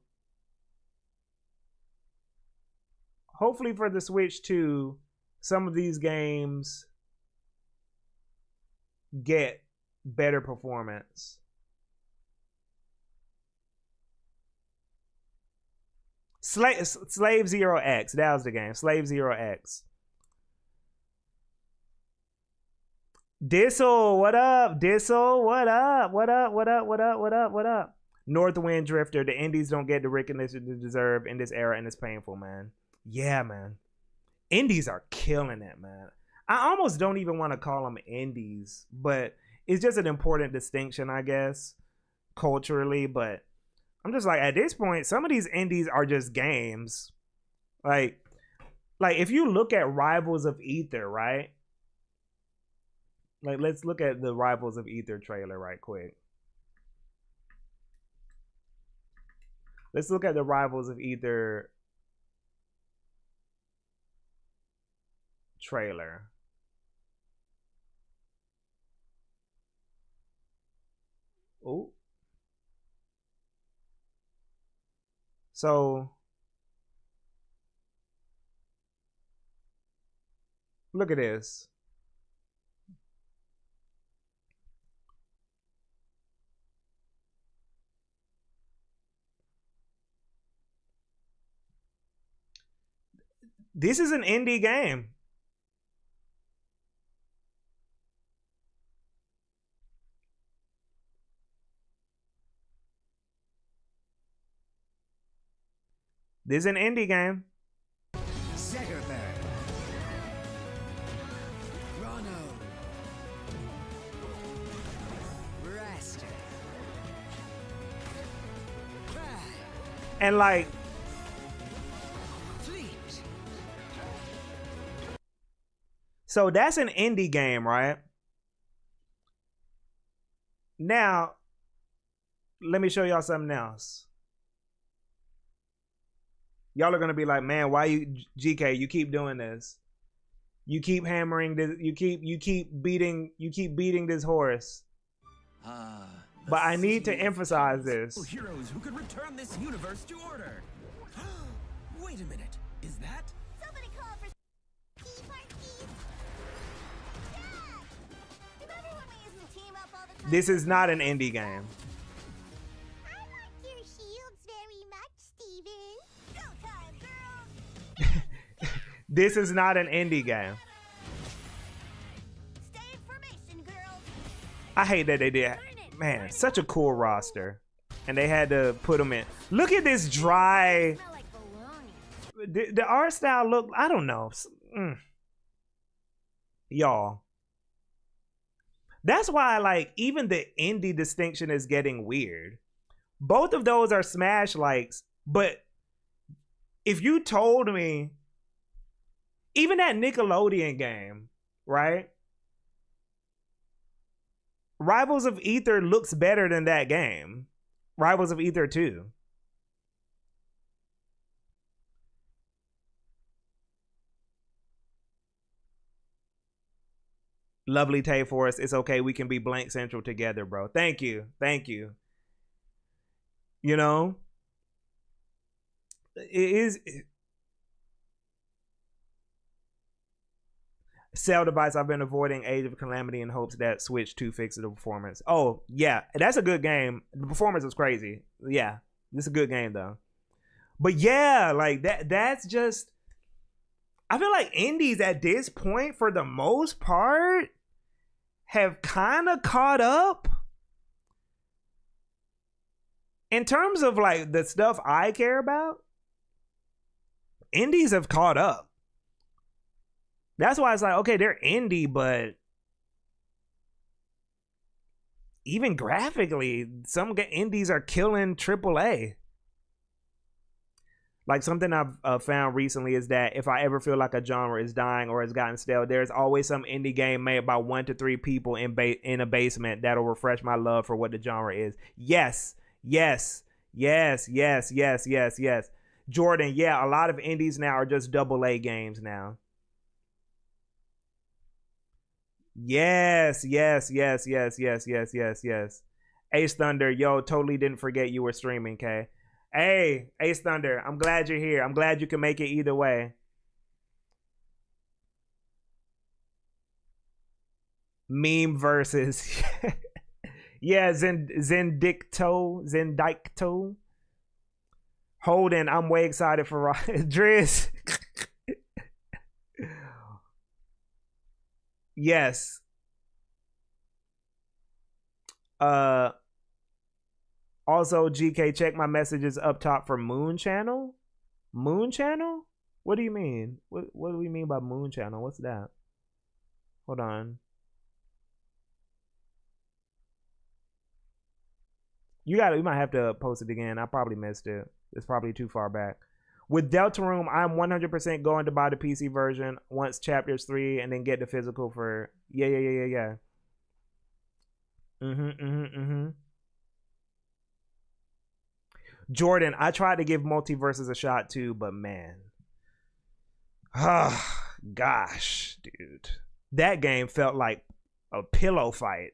Speaker 1: some of these games get better performance. Slave Zero X. That was the game. Slave Zero X. Dissel, what up? Dissel, what up? What up? What up? What up? What up? What up? Northwind Drifter. The indies don't get the recognition they deserve in this era, and it's painful, man. Yeah, man. Indies are killing it, man. I almost don't even want to call them indies, but it's just an important distinction, I guess, culturally. But I'm just like, at this point, some of these indies are just games. Like if you look at Rivals of Aether, right? Like, let's look at the Rivals of Aether trailer right quick. Let's look at the Rivals of Aether trailer. Oh. So look at this. This is an indie game. This is an indie game. And like, so that's an indie game, right? Now, let me show y'all something else. Y'all are gonna be like, man, why you, GK, you keep doing this? You keep hammering this, you keep beating this horse. But I need to emphasize this.
Speaker 2: Heroes who could return this universe to order. Wait a minute, is that?
Speaker 3: Somebody call for tea parties. Dad, remember when we used to team up all the time?
Speaker 1: This is not an indie game.
Speaker 3: I like your shields very much, Steven. Go time, girls.
Speaker 1: This is not an indie game.
Speaker 3: Stay in formation, girls.
Speaker 1: I hate that they did. Man, such a cool roster. And they had to put them in. Look at this dry.
Speaker 3: Smell like bologna.
Speaker 1: The art style look, I don't know. Y'all. That's why, like, even the indie distinction is getting weird. Both of those are Smash likes, but if you told me, even that Nickelodeon game, right? Rivals of Aether looks better than that game. Rivals of Aether 2. Lovely Tay Forest. It's okay. We can be Blank Central together, bro. Thank you. Thank you. You know, it is. Cell device. I've been avoiding Age of Calamity in hopes that Switch 2 fixes the performance. Oh, yeah. That's a good game. The performance was crazy. Yeah. This is a good game, though. But yeah, like that's just. I feel like indies at this point, for the most part, have kind of caught up. In terms of like the stuff I care about, indies have caught up. That's why it's like, okay, they're indie, but even graphically, some indies are killing AAA. Like, something I've found recently is that if I ever feel like a genre is dying or has gotten stale, there's always some indie game made by 1 to 3 people in a basement that'll refresh my love for what the genre is. Yes, yes, yes, yes, yes, yes, yes. Jordan, yeah, a lot of indies now are just AA games now. Yes, yes, yes, yes, yes, yes, yes, yes. Ace Thunder, yo, totally didn't forget you were streaming, K. Hey, Ace Thunder, I'm glad you're here. I'm glad you can make it either way. Meme versus. Yeah, Zendikto. Holden, I'm way excited for Driz. Yes. Also, GK, check my messages up top for Moon Channel. Moon Channel? What do you mean? What do we mean by Moon Channel? What's that? Hold on. You might have to post it again. I probably missed it. It's probably too far back. With Deltarune, I'm 100% going to buy the PC version once chapters 3 and then get the physical for yeah. Jordan, I tried to give Multiverses a shot too, but man. Gosh, dude. That game felt like a pillow fight.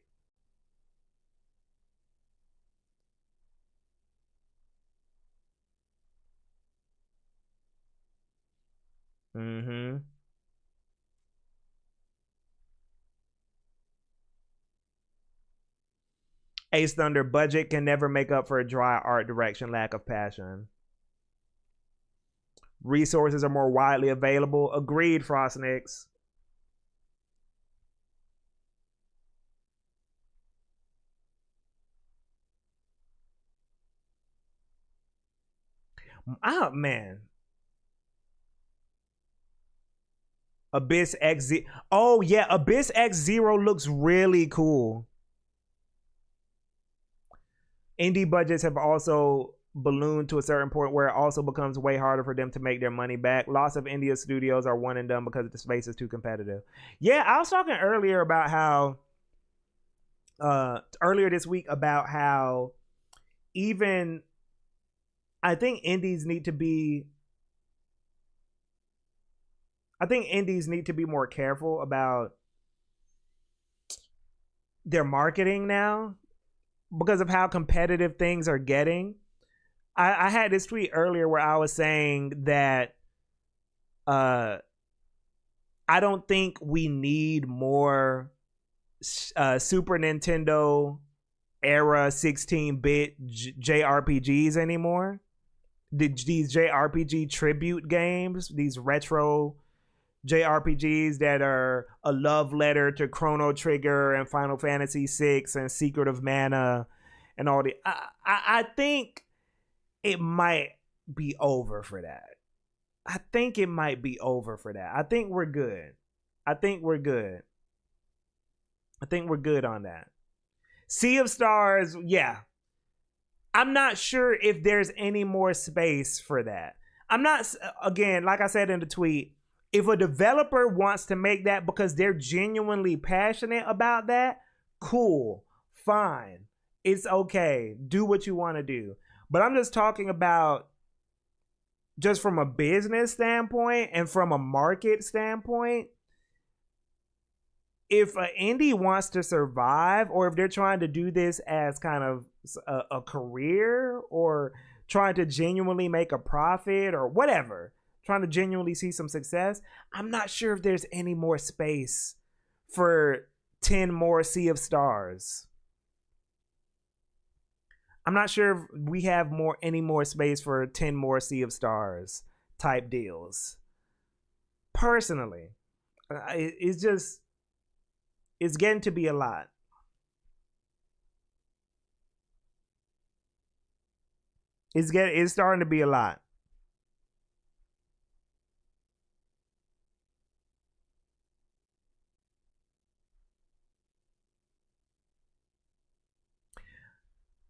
Speaker 1: Ace Thunder, budget can never make up for a dry art direction, lack of passion. Resources are more widely available. Agreed, Frostnix. Oh, man. Abyss X. Oh, yeah. Abyss X Zero looks really cool. Indie budgets have also ballooned to a certain point where it also becomes way harder for them to make their money back. Lots of India studios are one and done because the space is too competitive. Yeah, I was talking earlier about how earlier this week about how even I think indies need to be more careful about their marketing now because of how competitive things are getting. I had this tweet earlier where I was saying that I don't think we need more Super Nintendo era 16-bit JRPGs anymore. These JRPG tribute games, these retro JRPGs that are a love letter to Chrono Trigger and Final Fantasy VI and Secret of Mana and all the I think it might be over for that. I think it might be over for that. I think we're good. I think we're good on that. Sea of Stars, yeah. I'm not sure if there's any more space for that. I'm not, again, like I said in the tweet, if a developer wants to make that because they're genuinely passionate about that, cool, fine. It's okay. Do what you want to do. But I'm just talking about just from a business standpoint and from a market standpoint. If an indie wants to survive, or if they're trying to do this as kind of a career, or trying to genuinely make a profit or whatever, trying to genuinely see some success, I'm not sure if there's any more space for 10 more Sea of Stars. I'm not sure if we have any more space for 10 more Sea of Stars type deals. Personally, it's getting to be a lot. It's starting to be a lot.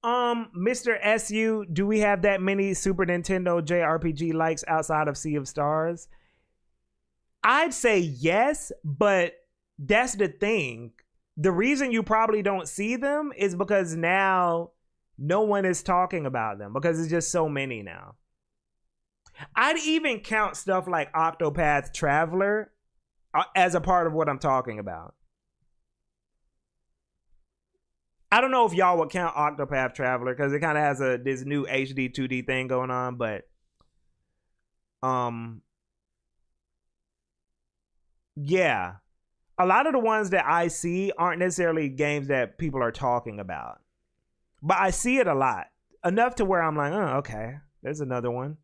Speaker 1: Mr. SU, do we have that many Super Nintendo JRPG likes outside of Sea of Stars? I'd say yes, but that's the thing. The reason you probably don't see them is because now no one is talking about them because it's just so many now. I'd even count stuff like Octopath Traveler as a part of what I'm talking about. I don't know if y'all would count Octopath Traveler because it kind of has this new HD 2D thing going on, but yeah, a lot of the ones that I see aren't necessarily games that people are talking about, but I see it a lot, enough to where I'm like, oh, okay, there's another one.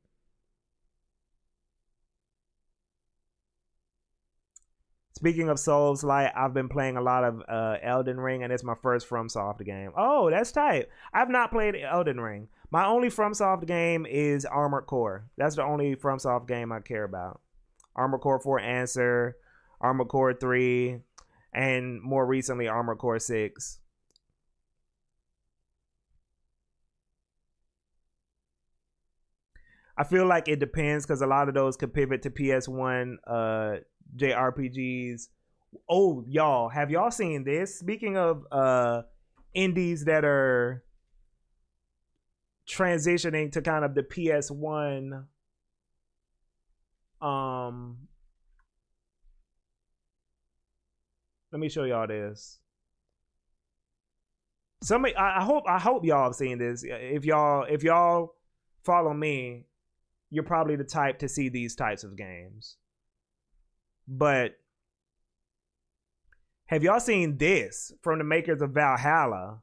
Speaker 1: Speaking of Souls, like I've been playing a lot of Elden Ring, and it's my first FromSoft game. Oh, that's tight. I've not played Elden Ring. My only FromSoft game is Armored Core. That's the only FromSoft game I care about. Armored Core 4 Answer, Armored Core 3, and more recently Armored Core 6. I feel like it depends because a lot of those could pivot to PS1 JRPGs. Oh, y'all, have y'all seen this? Speaking of indies that are transitioning to kind of the PS1 let me show y'all this. I hope y'all have seen this. If y'all follow me, you're probably the type to see these types of games. But have y'all seen this from the makers of Valhalla?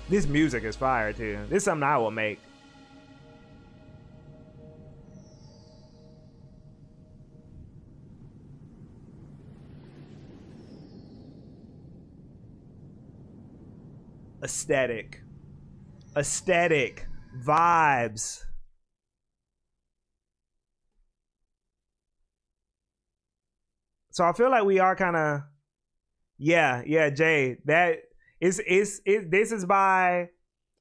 Speaker 1: This music is fire too. This is something I will make. Aesthetic vibes. So I feel like we are kind of, yeah, Jay. This is by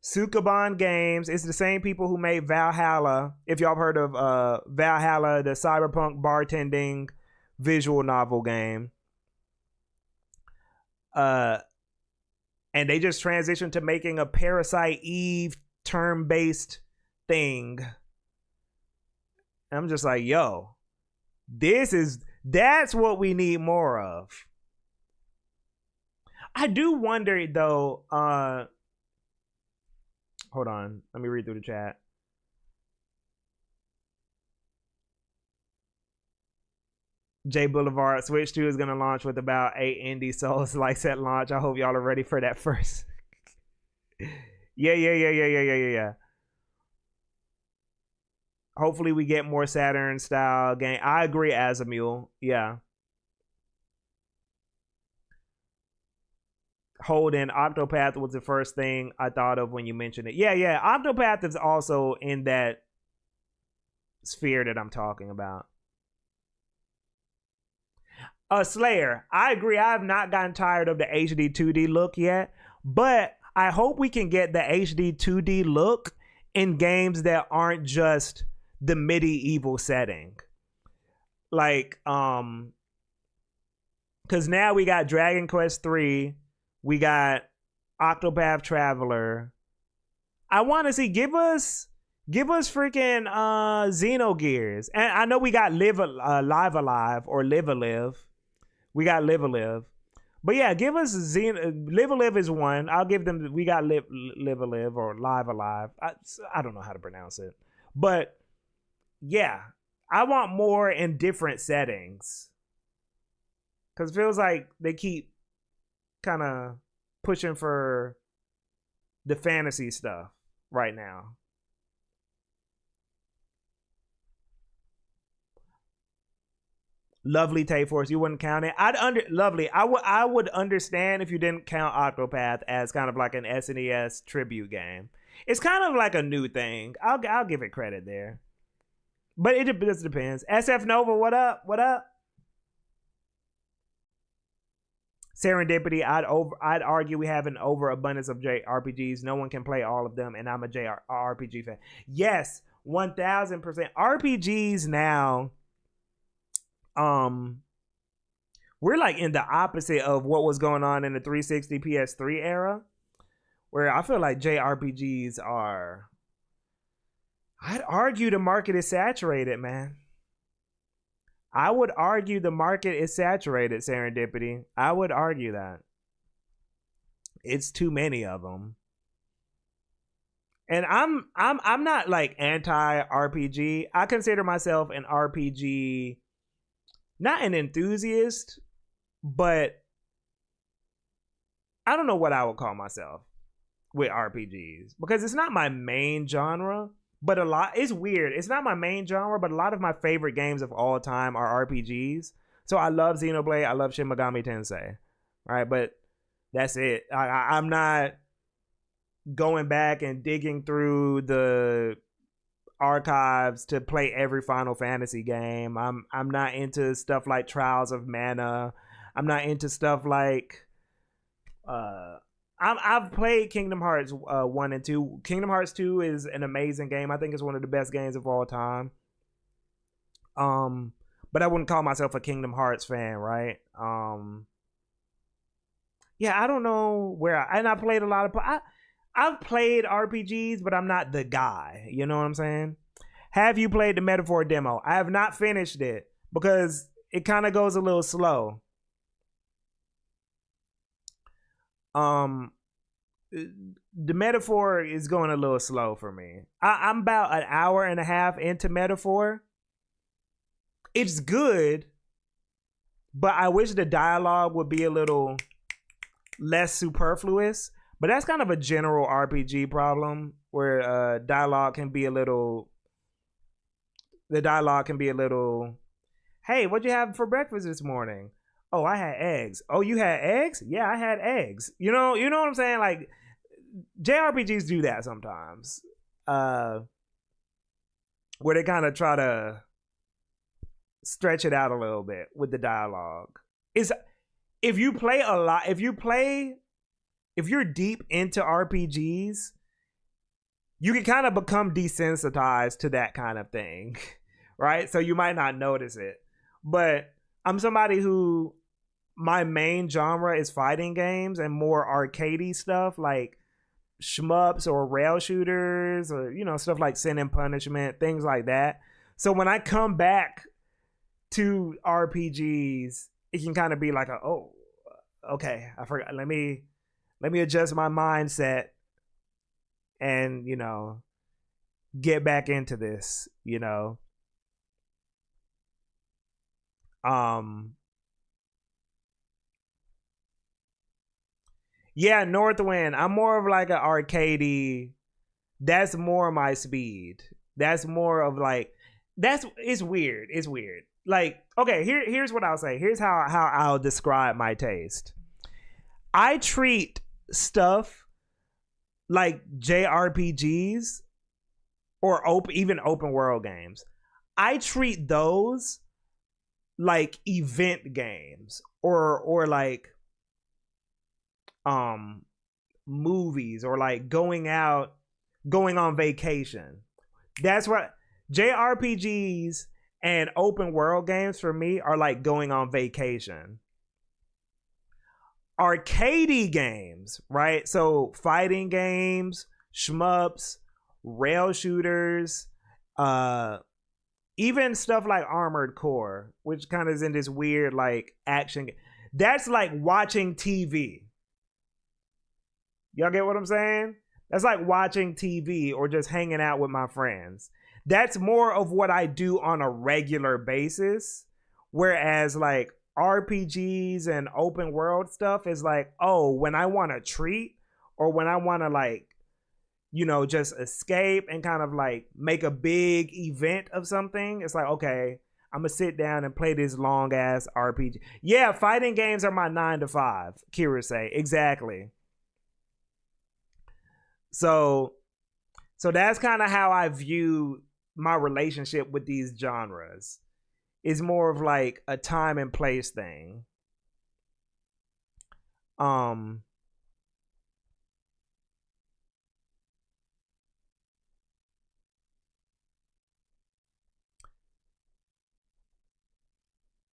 Speaker 1: Sukaban Games. It's the same people who made Valhalla. If y'all have heard of Valhalla, the cyberpunk bartending visual novel game. And they just transitioned to making a Parasite Eve turn-based thing. I'm just like, yo, that's what we need more of. I do wonder though, hold on, let me read through the chat. J Boulevard Switch 2 is gonna launch with about 8 indie Souls likes at launch. I hope y'all are ready for that first. Yeah. Hopefully we get more Saturn style game. I agree, Azamule. Yeah. Holden, Octopath was the first thing I thought of when you mentioned it. Yeah. Octopath is also in that sphere that I'm talking about. Slayer, I agree. I have not gotten tired of the HD 2D look yet, but I hope we can get the HD 2D look in games that aren't just the medieval setting. Like, because now we got Dragon Quest 3, we got Octopath Traveler. I want to see, give us freaking Xenogears. And I know we got Live Alive or Live Alive. We got Live Alive. But yeah, give us Live Alive is one. I'll give them, we got Live Alive or Live Alive. I don't know how to pronounce it. But yeah, I want more in different settings. Because it feels like they keep kind of pushing for the fantasy stuff right now. Lovely Tay Force, you wouldn't count it. Lovely. I would understand if you didn't count Octopath as kind of like an SNES tribute game. It's kind of like a new thing. I'll give it credit there. But it just depends. SF Nova, what up? What up? Serendipity, I'd argue we have an overabundance of JRPGs. No one can play all of them, and I'm a JRPG fan. Yes, 1000%. RPGs now, we're like in the opposite of what was going on in the 360 PS3 era, where I feel like JRPGs are, I'd argue the market is saturated, man. I would argue the market is saturated, Serendipity. I would argue that. It's too many of them. And I'm not like anti-RPG. I consider myself an RPG, not an enthusiast, but I don't know what I would call myself with RPGs, because it's not my main genre. But it's weird. It's not my main genre, but a lot of my favorite games of all time are RPGs. So I love Xenoblade. I love Shin Megami Tensei. Right? But that's it. I'm not going back and digging through the archives to play every Final Fantasy game. I'm not into stuff like Trials of Mana. I'm not into stuff like I've played Kingdom Hearts 1 and 2. Kingdom Hearts 2 is an amazing game. I think it's one of the best games of all time. But I wouldn't call myself a Kingdom Hearts fan, right? Yeah, I don't know and I played a lot of I've played RPGs, but I'm not the guy. You know what I'm saying? Have you played the Metaphor demo? I have not finished it because it kind of goes a little slow. The Metaphor is going a little slow for me. I'm about an hour and a half into Metaphor. It's good, but I wish the dialogue would be a little less superfluous. But that's kind of a general RPG problem where dialogue can be a little. The dialogue can be a little. Hey, what'd you have for breakfast this morning? Oh, I had eggs. Oh, you had eggs? Yeah, I had eggs. You know what I'm saying? Like, JRPGs do that sometimes. Where they kind of try to stretch it out a little bit with the dialogue. If you're deep into RPGs, you can kind of become desensitized to that kind of thing, right? So you might not notice it. But I'm somebody who, my main genre is fighting games and more arcadey stuff like shmups or rail shooters or, stuff like Sin and Punishment, things like that. So when I come back to RPGs, it can kind of be like okay, I forgot. Let me adjust my mindset and, get back into this, Yeah, Northwind. I'm more of like an arcadey. That's more my speed. That's more of like it's weird. It's weird. Like, okay, here's what I'll say. Here's how I'll describe my taste. I treat stuff like JRPGs or even open world games. I treat those like event games or like movies or like going on vacation. That's what JRPGs and open world games for me are like going on vacation. Arcadey games, right? So fighting games, shmups, rail shooters, even stuff like Armored Core, which kind of is in this weird like action. That's like watching TV. Y'all get what I'm saying? That's like watching TV or just hanging out with my friends. That's more of what I do on a regular basis. Whereas like RPGs and open world stuff is like, when I want a treat or when I want to like, just escape and kind of like make a big event of something. It's like, okay, I'm going to sit down and play this long ass RPG. Yeah, fighting games are my 9 to 5, Kira say. Exactly. So that's kind of how I view my relationship with these genres. It's more of like a time and place thing. Um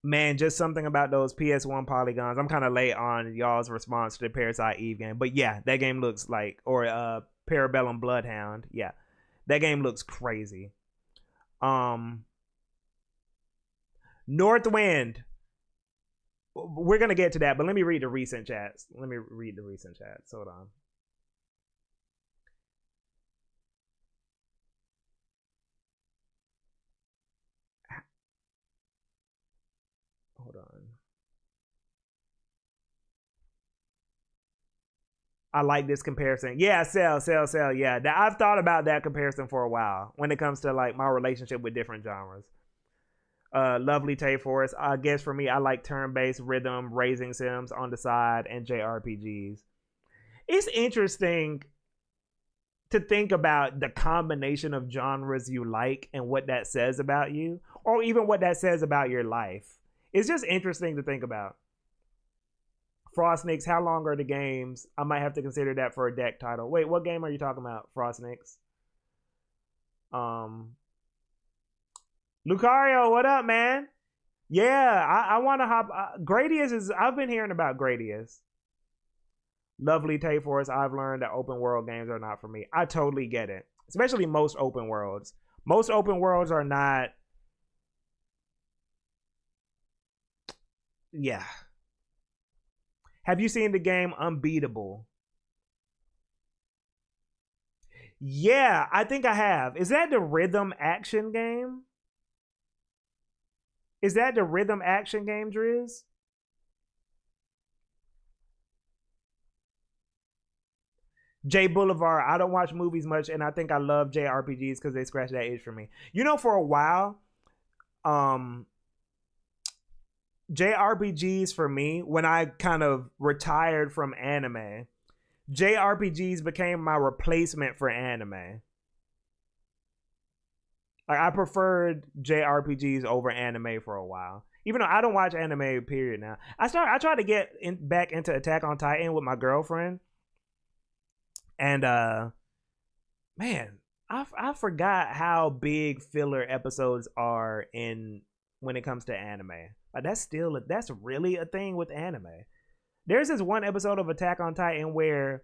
Speaker 1: Man, just something about those PS1 polygons. I'm kind of late on y'all's response to the Parasite Eve game, but yeah, that game looks like, or Parabellum Bloodhound. Yeah, that game looks crazy. Um, Northwind. We're gonna get to that, but let me read the recent chats. Hold on. Hold on. I like this comparison. Yeah, sell. Yeah, I've thought about that comparison for a while when it comes to like my relationship with different genres. Lovely Tay Forest. I guess for me, I like turn-based rhythm, raising sims on the side, and JRPGs. It's interesting to think about the combination of genres you like and what that says about you, or even what that says about your life. It's just interesting to think about. Frostnix, how long are the games? I might have to consider that for a deck title. Wait, what game are you talking about, Frostnix? Lucario, what up, man? Yeah, I want to hop. Gradius is. I've been hearing about Gradius. Lovely Tay Forest. I've learned that open world games are not for me. I totally get it, especially most open worlds. Most open worlds are not. Yeah. Have you seen the game Unbeatable? Yeah, I think I have. Is that the rhythm action game? Is that the rhythm action game, Driz? J Boulevard. I don't watch movies much, and I think I love JRPGs because they scratch that itch for me. You know, for a while, JRPGs for me, when I kind of retired from anime, JRPGs became my replacement for anime. Like, I preferred JRPGs over anime for a while, even though I don't watch anime. Period. Now I tried to get back into Attack on Titan with my girlfriend, and man, I forgot how big filler episodes are in when it comes to anime. Like, that's really a thing with anime. There's this one episode of Attack on Titan where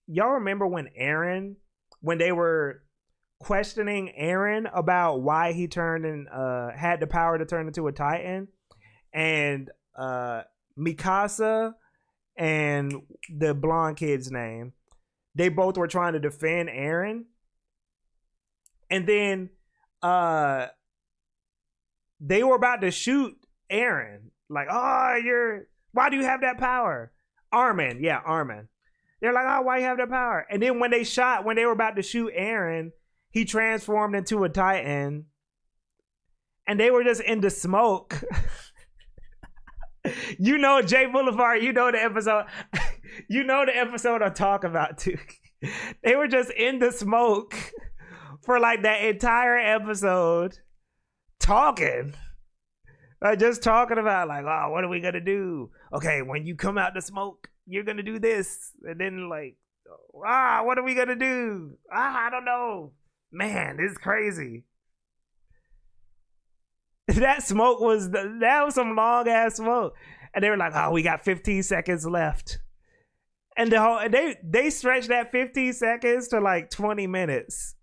Speaker 1: y'all remember when they were questioning Eren about why he turned and had the power to turn into a Titan, and Mikasa and the blonde kid's name, they both were trying to defend Eren, and then they were about to shoot Eren, like, oh, why do you have that power? Armin. They're like, oh, why you have that power? And then when they were about to shoot Eren, he transformed into a Titan, and they were just in the smoke. You know, J Boulevard, you know the episode. You know the episode I'm talking about too. They were just in the smoke for like that entire episode, talking. Just talking about like, oh, what are we gonna do? Okay, when you come out the smoke, you're gonna do this, and then like, what are we gonna do? I don't know. Man, this is crazy. That smoke was some long ass smoke, and they were like, "Oh, we got 15 seconds left," and they stretched that 15 seconds to like 20 minutes.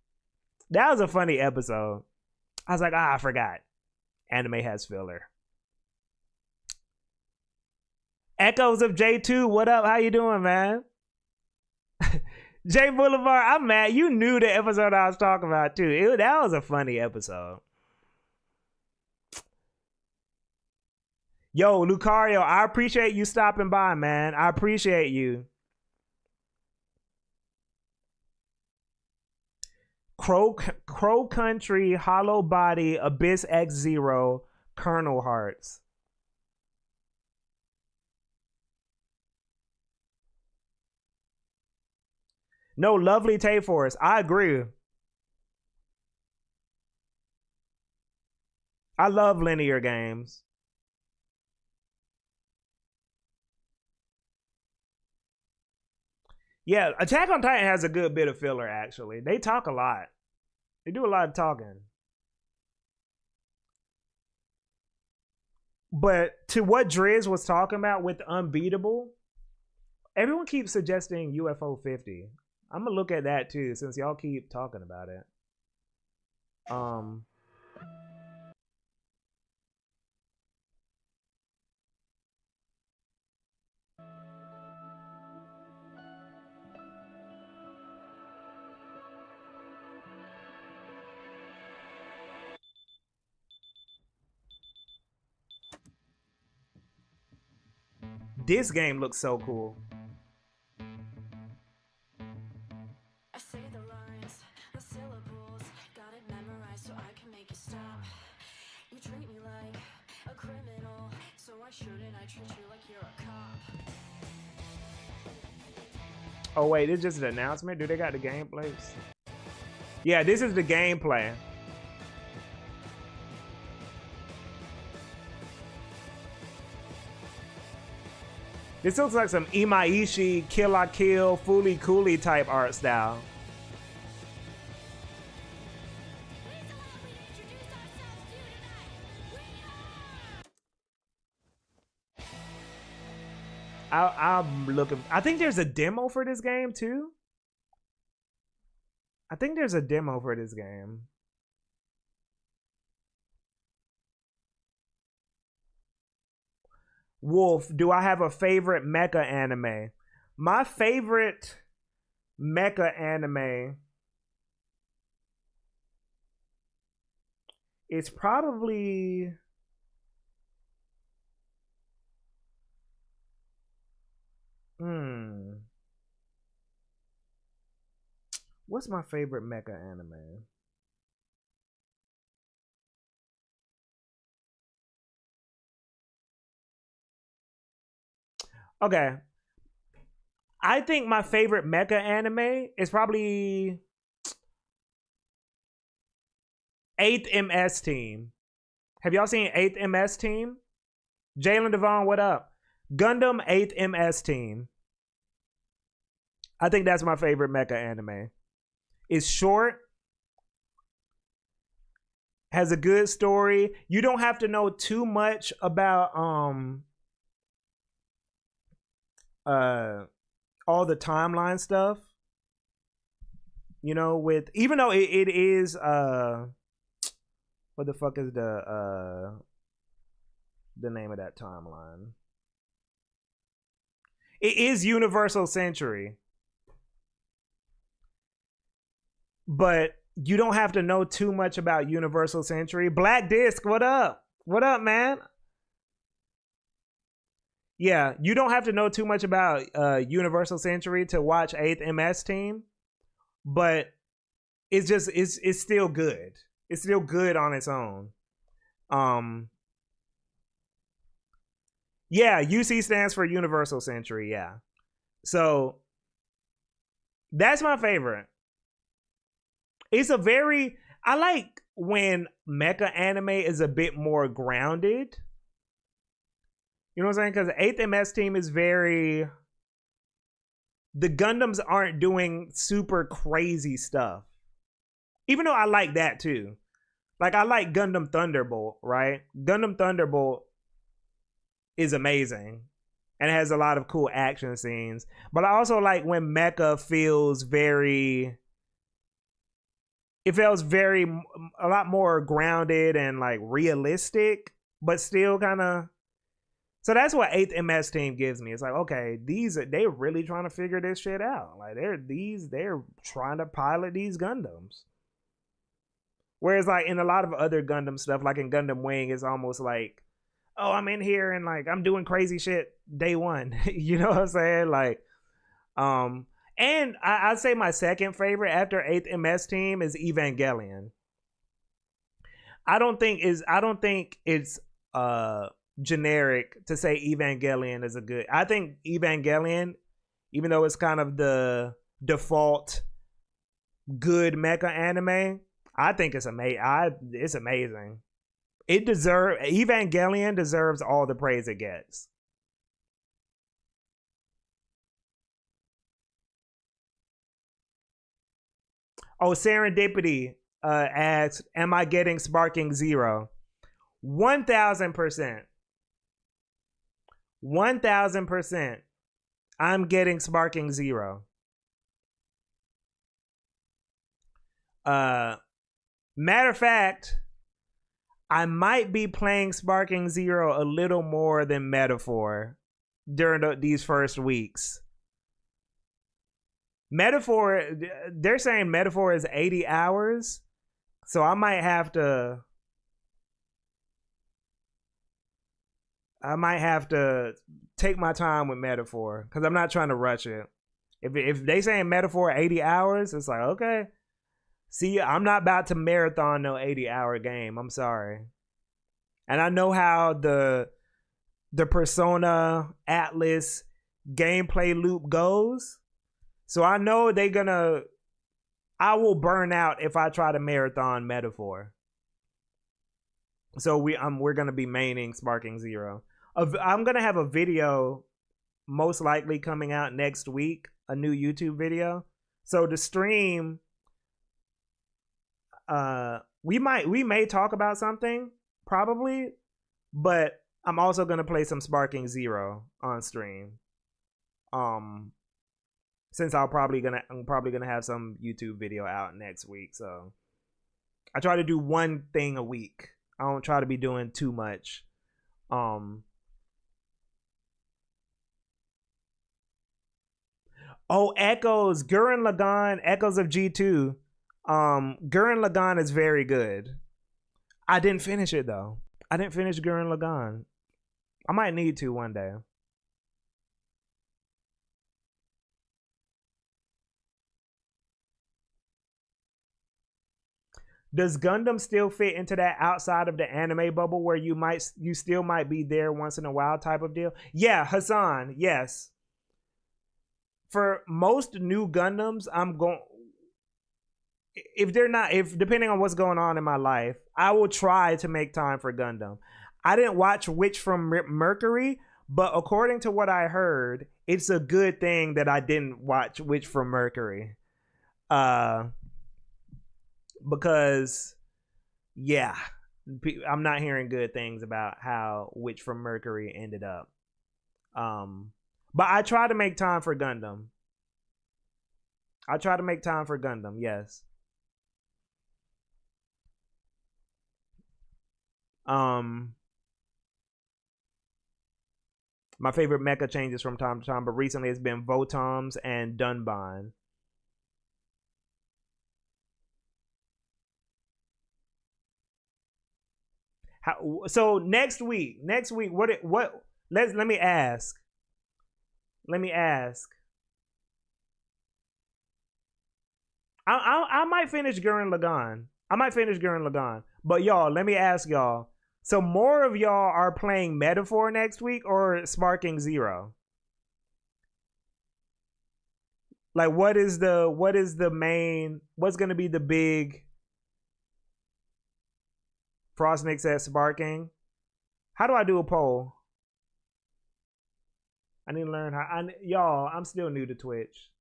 Speaker 1: That was a funny episode. I was like, I forgot. Anime has filler. Echoes of J2, what up? How you doing, man? J Boulevard, I'm mad. You knew the episode I was talking about too. That was a funny episode. Yo, Lucario, I appreciate you stopping by, man. I appreciate you. Crow Country, Hollow Body, Abyss X Zero, Kernel Hearts. No, Lovely Tay Forest. I agree. I love linear games. Yeah, Attack on Titan has a good bit of filler, actually. They talk a lot. They do a lot of talking. But to what Driz was talking about with Unbeatable, everyone keeps suggesting UFO 50. I'm gonna look at that too, since y'all keep talking about it. This game looks so cool.
Speaker 4: I say the lines, the syllables, got it memorized so I can make you stop. You treat me like a criminal, so why shouldn't I treat you like you're a cop?
Speaker 1: Oh wait, this is just an announcement? Do they got the gameplay? Yeah, this is the gameplay. This looks like some Imaishi, Kill la Kill, Fooly Cooly type art style. I'm looking. I think there's a demo for this game too. I think there's a demo for this game. Wolf, do I have a favorite mecha anime? My favorite mecha anime is probably what's my favorite mecha anime? Okay. I think my favorite mecha anime is probably 8th MS Team. Have y'all seen 8th MS Team? Jalen Devon, what up? Gundam 8th MS Team. I think that's my favorite mecha anime. It's short, has a good story. You don't have to know too much about all the timeline stuff. You know, with even though it is what the fuck is the name of that timeline? It is Universal Century. But you don't have to know too much about Universal Century. Black Disc, what up? What up, man? Yeah, you don't have to know too much about Universal Century to watch 8th MS Team, but it's just it's still good. It's still good on its own. Yeah, UC stands for Universal Century, yeah. So that's my favorite. It's a very I like when mecha anime is a bit more grounded. You know what I'm saying? Because 8th MS Team is very... The Gundams aren't doing super crazy stuff. Even though I like that too. Like, I like Gundam Thunderbolt, right? Gundam Thunderbolt is amazing. And has a lot of cool action scenes. But I also like when mecha feels very... It feels very... A lot more grounded and, like, realistic. But still kind of... So that's what 8th MS Team gives me. It's like, okay, they're really trying to figure this shit out. Like they're trying to pilot these Gundams. Whereas like in a lot of other Gundam stuff, like in Gundam Wing, it's almost like, oh, I'm in here and like I'm doing crazy shit day one. You know what I'm saying? Like, and I'd say my second favorite after 8th MS Team is Evangelion. I don't think it's generic to say Evangelion is a good. I think Evangelion, even though it's kind of the default good mecha anime, I think it's amazing. It's amazing. Evangelion deserves all the praise it gets. Oh, Serendipity asks, am I getting Sparking Zero? 1,000%. 1,000%. I'm getting Sparking Zero. Matter of fact, I might be playing Sparking Zero a little more than Metaphor during these first weeks. Metaphor, they're saying Metaphor is 80 hours, so I might have to take my time with Metaphor because I'm not trying to rush it. If they saying Metaphor 80 hours, it's like, okay. See, I'm not about to marathon no 80-hour game. I'm sorry. And I know how the Persona Atlas gameplay loop goes. So I know I will burn out if I try to marathon Metaphor. So we're gonna be maining Sparking Zero. I'm gonna have a video most likely coming out next week, a new YouTube video. So the stream, we may talk about something probably, but I'm also gonna play some Sparking Zero on stream. Since I'm probably gonna have some YouTube video out next week, so I try to do one thing a week. I don't try to be doing too much. Oh, Echoes, Gurren Lagann, Echoes of G2. Gurren Lagann is very good. I didn't finish it though. I didn't finish Gurren Lagann. I might need to one day. Does Gundam still fit into that outside of the anime bubble where you still might be there once in a while type of deal? Yeah, Hassan, yes. For most new Gundams, if depending on what's going on in my life, I will try to make time for Gundam. I didn't watch Witch from Mercury, but according to what I heard, it's a good thing that I didn't watch Witch from Mercury. Because yeah, I'm not hearing good things about how Witch from Mercury ended up. But I try to make time for Gundam. Yes. My favorite mecha changes from time to time, but recently it's been Votoms and Dunban. So next week, what? Let me ask. I might finish Gurren Lagann. But y'all, let me ask y'all. So more of y'all are playing Metaphor next week or Sparking Zero? Like what's gonna be the big Frostnik says Sparking? How do I do a poll? I need to learn how. Y'all, I'm still new to Twitch.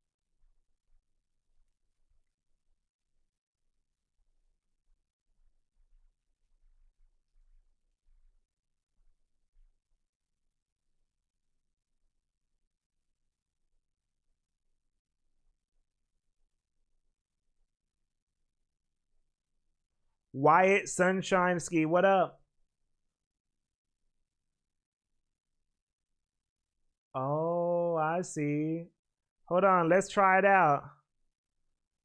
Speaker 1: Wyatt Sunshine Ski, what up? Oh, I see. Hold on, let's try it out.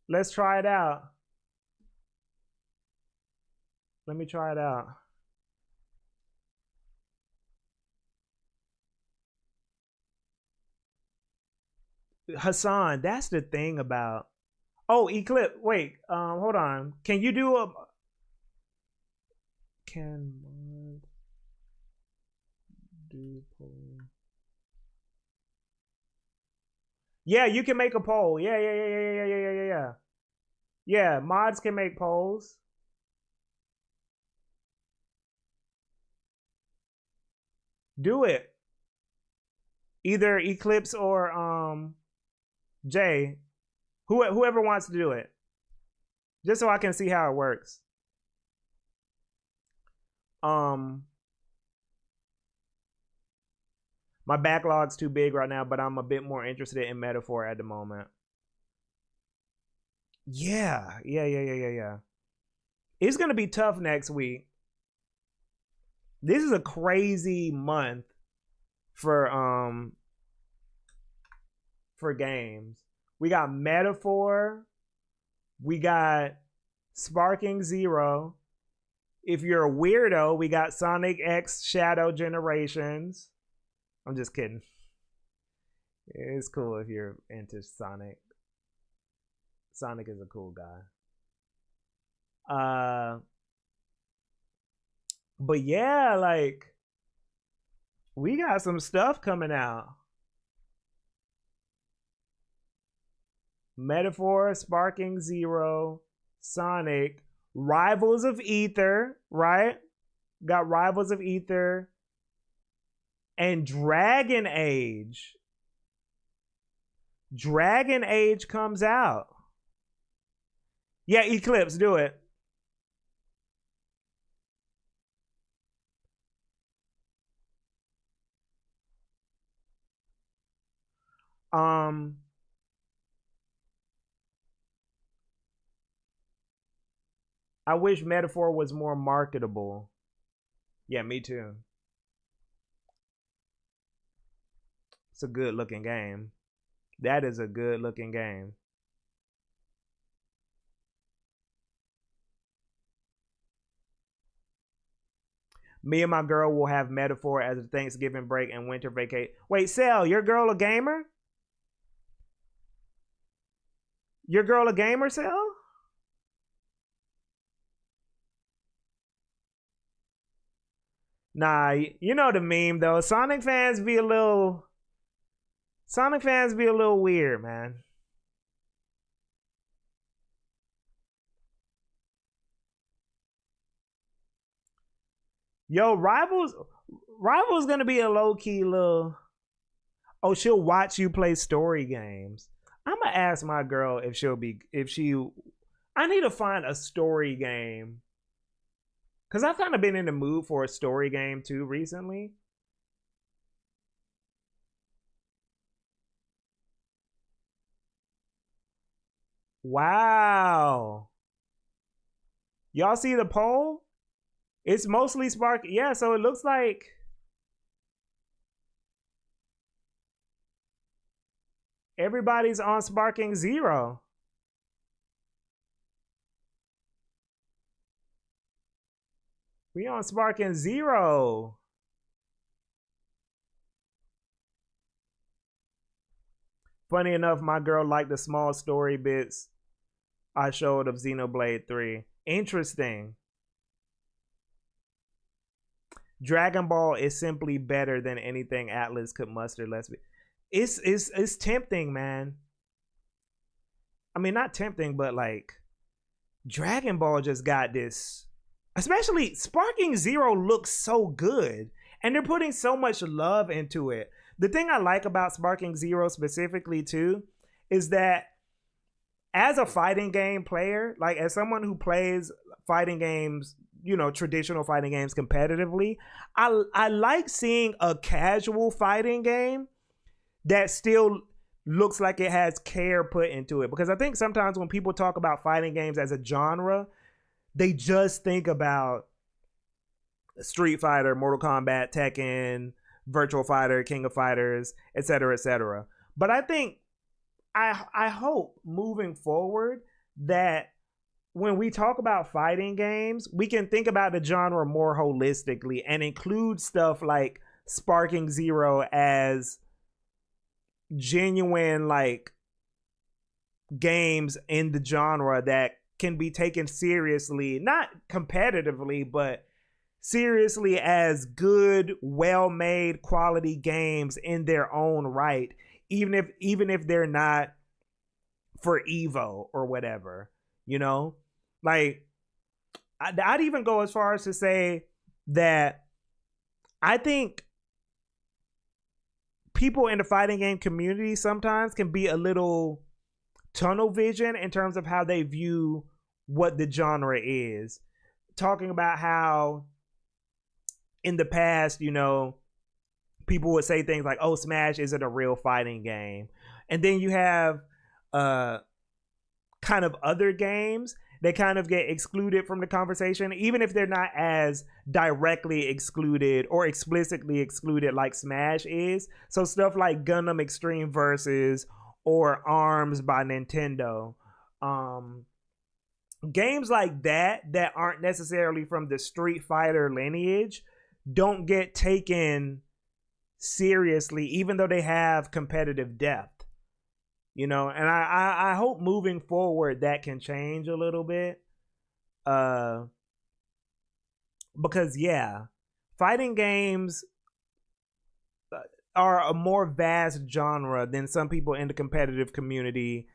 Speaker 1: Let me try it out. Hassan, that's the thing about. Oh, Eclipse. Wait, hold on. Can you do a? Can mod do poll? Yeah, you can make a poll. Yeah. Yeah, mods can make polls. Do it. Either Eclipse or Jay. Whoever wants to do it. Just so I can see how it works. My backlog's too big right now, but I'm a bit more interested in Metaphor at the moment. Yeah. It's gonna be tough next week. This is a crazy month for games. We got Metaphor. We got Sparking Zero. If you're a weirdo, we got Sonic X Shadow Generations. I'm just kidding. It's cool if you're into Sonic. Sonic is a cool guy. But yeah, like we got some stuff coming out. Metaphor, Sparking Zero, Sonic, Rivals of Ether, right? Got Rivals of Ether. And Dragon Age. Dragon Age comes out. Yeah, Eclipse, do it. I wish Metaphor was more marketable. Yeah, me too. It's a good looking game. That is a good looking game. Me and my girl will have Metaphor as a Thanksgiving break and winter vacation. Wait, Sel, your girl a gamer? Your girl a gamer, Sel? Nah, you know the meme though. Sonic fans be a little weird, man. Yo, Rivals gonna be a low-key little. Oh, she'll watch you play story games. I'm gonna ask my girl if I need to find a story game. Cause I've kind of been in the mood for a story game too recently. Wow. Y'all see the poll? It's mostly Spark. Yeah, so it looks like everybody's on Sparking Zero. We on Sparking Zero. Funny enough, my girl liked the small story bits I showed of Xenoblade 3. Interesting. Dragon Ball is simply better than anything Atlas could muster. It's tempting, man. I mean, not tempting, but like Dragon Ball just got this. Especially Sparking Zero looks so good, and they're putting so much love into it. The thing I like about Sparking Zero specifically too is that as a fighting game player, like as someone who plays fighting games, you know, traditional fighting games competitively, I like seeing a casual fighting game that still looks like it has care put into it. Because I think sometimes when people talk about fighting games as a genre, they just think about Street Fighter, Mortal Kombat, Tekken, Virtual Fighter, King of Fighters, etc., etc. But I think I hope moving forward that when we talk about fighting games, we can think about the genre more holistically and include stuff like Sparking Zero as genuine like games in the genre that can be taken seriously, not competitively, but seriously as good, well-made, quality games in their own right, even if they're not for Evo or whatever, you know? Like, I'd even go as far as to say that I think people in the fighting game community sometimes can be a little tunnel vision in terms of how they view what the genre is. Talking about how in the past, you know, people would say things like, oh, Smash isn't a real fighting game. And then you have kind of other games that kind of get excluded from the conversation, even if they're not as directly excluded or explicitly excluded like Smash is. So stuff like Gundam Extreme Versus or ARMS by Nintendo. Games like that aren't necessarily from the Street Fighter lineage don't get taken seriously, even though they have competitive depth, you know. And I hope moving forward that can change a little bit, because yeah, fighting games are a more vast genre than some people in the competitive community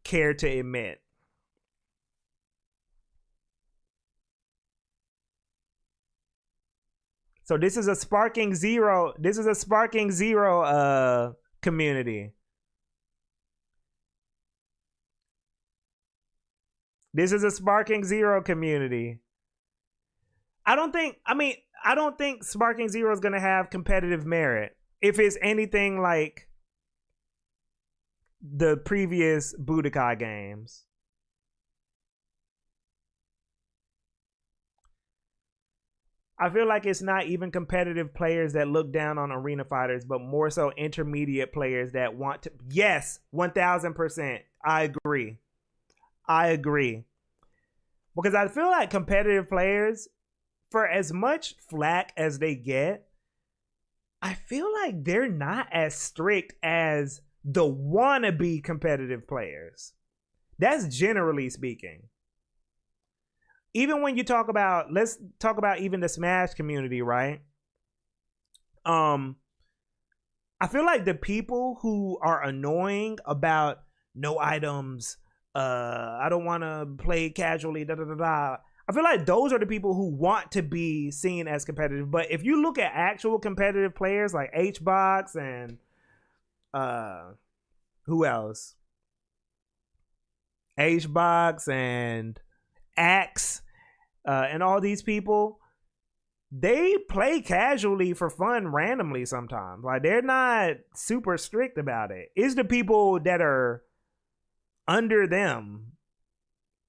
Speaker 1: care to admit. So this is a Sparking Zero. This is a Sparking Zero community. This is a Sparking Zero community. I don't think Sparking Zero is going to have competitive merit if it's anything like the previous Budokai games. I feel like it's not even competitive players that look down on arena fighters, but more so intermediate players that want to. Yes, 1000%. I agree. Because I feel like competitive players, for as much flack as they get, I feel like they're not as strict as the wannabe competitive players. That's generally speaking. Even when you talk about, let's talk about even the Smash community, right? I feel like the people who are annoying about no items, I don't want to play casually, da da da da. I feel like those are the people who want to be seen as competitive. But if you look at actual competitive players like HBox and who else? HBox and Axe. And all these people, they play casually for fun randomly sometimes. Like, they're not super strict about it. It's the people that are under them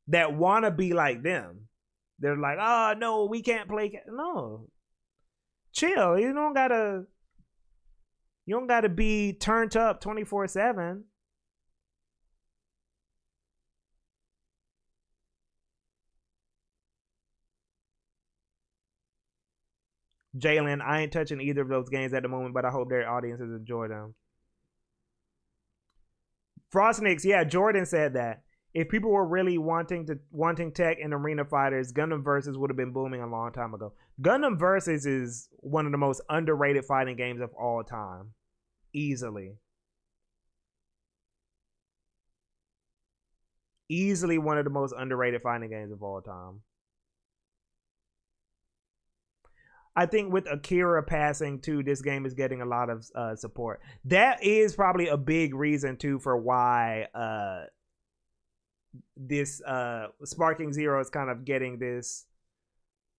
Speaker 1: that want to be like them. They're like, oh, no, we can't play. No. Chill. You don't gotta be turned up 24/7. Jalen, I ain't touching either of those games at the moment, but I hope their audiences enjoy them. Frostnix, yeah, Jordan said that. If people were really wanting tech in arena fighters, Gundam Versus would have been booming a long time ago. Gundam Versus is one of the most underrated fighting games of all time. Easily. Easily one of the most underrated fighting games of all time. I think with Akira passing too, this game is getting a lot of support. That is probably a big reason too for why this Sparking Zero is kind of getting this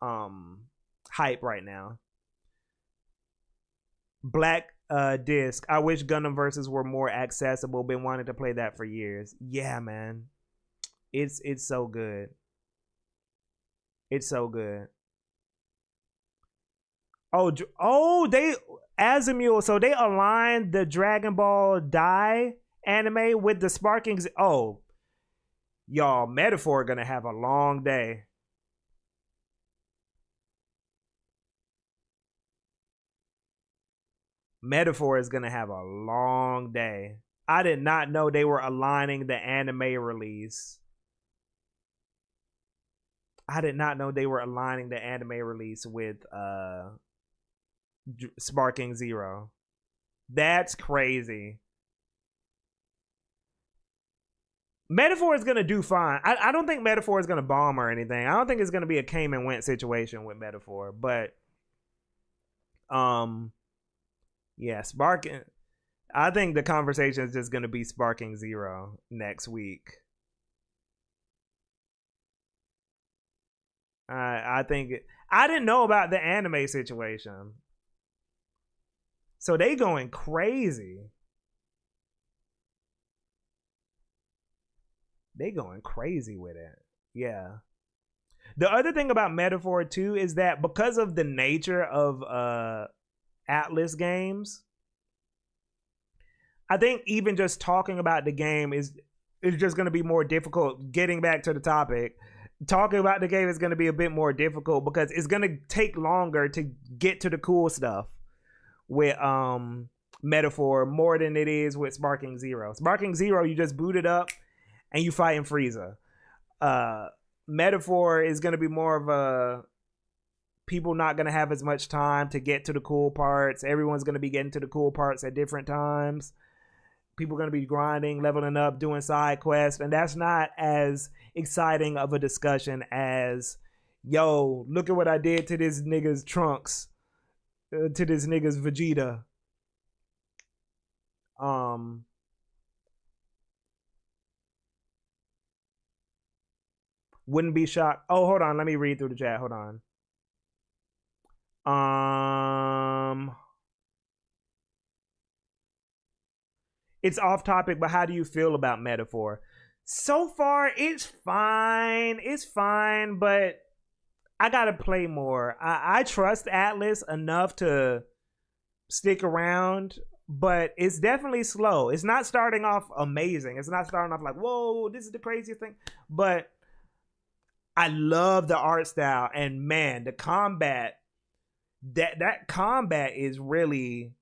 Speaker 1: hype right now. Black Disc, I wish Gundam Versus were more accessible. Been wanting to play that for years. Yeah, man, it's so good. It's so good. They Azumul, so they aligned the Dragon Ball Dai anime with the Sparking. Oh, y'all, Metaphor gonna have a long day. Metaphor is gonna have a long day. I did not know they were aligning the anime release. I did not know they were aligning the anime release with Sparking Zero. That's crazy. Metaphor is gonna do fine. I don't think Metaphor is gonna bomb or anything. I don't think it's gonna be a came and went situation with Metaphor. But Yeah, Sparking. I think the conversation is just going to be Sparking Zero next week. I think I didn't know about the anime situation, so they going crazy. They going crazy with it. Yeah. The other thing about Metaphor too is that because of the nature of Atlas games, I think even just talking about the game is just going to be more difficult. Getting back to the topic, talking about the game is going to be a bit more difficult because it's going to take longer to get to the cool stuff with Metaphor more than it is with Sparking Zero. Sparking Zero, you just boot it up and you fighting Frieza. Metaphor is going to be more of a people not going to have as much time to get to the cool parts. Everyone's going to be getting to the cool parts at different times. People are going to be grinding, leveling up, doing side quests, and that's not as exciting of a discussion as, yo, look at what I did to this nigga's Trunks, to this nigga's Vegeta. Wouldn't be shocked. Oh, hold on. Let me read through the chat. Hold on. It's off topic, but how do you feel about Metaphor? So far, it's fine. It's fine, but I gotta play more. I trust Atlas enough to stick around, but it's definitely slow. It's not starting off amazing. It's not starting off like, whoa, this is the craziest thing. But I love the art style, and man, the combat. That combat is really.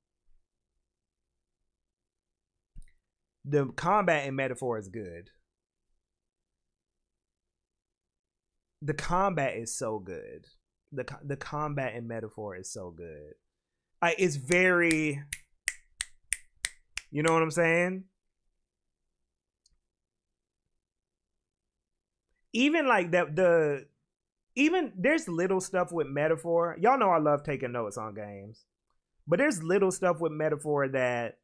Speaker 1: The combat in Metaphor is good. The combat is so good. The combat in Metaphor is so good. It's very, you know what I'm saying? Even like even there's little stuff with Metaphor. Y'all know I love taking notes on games, but there's little stuff with Metaphor that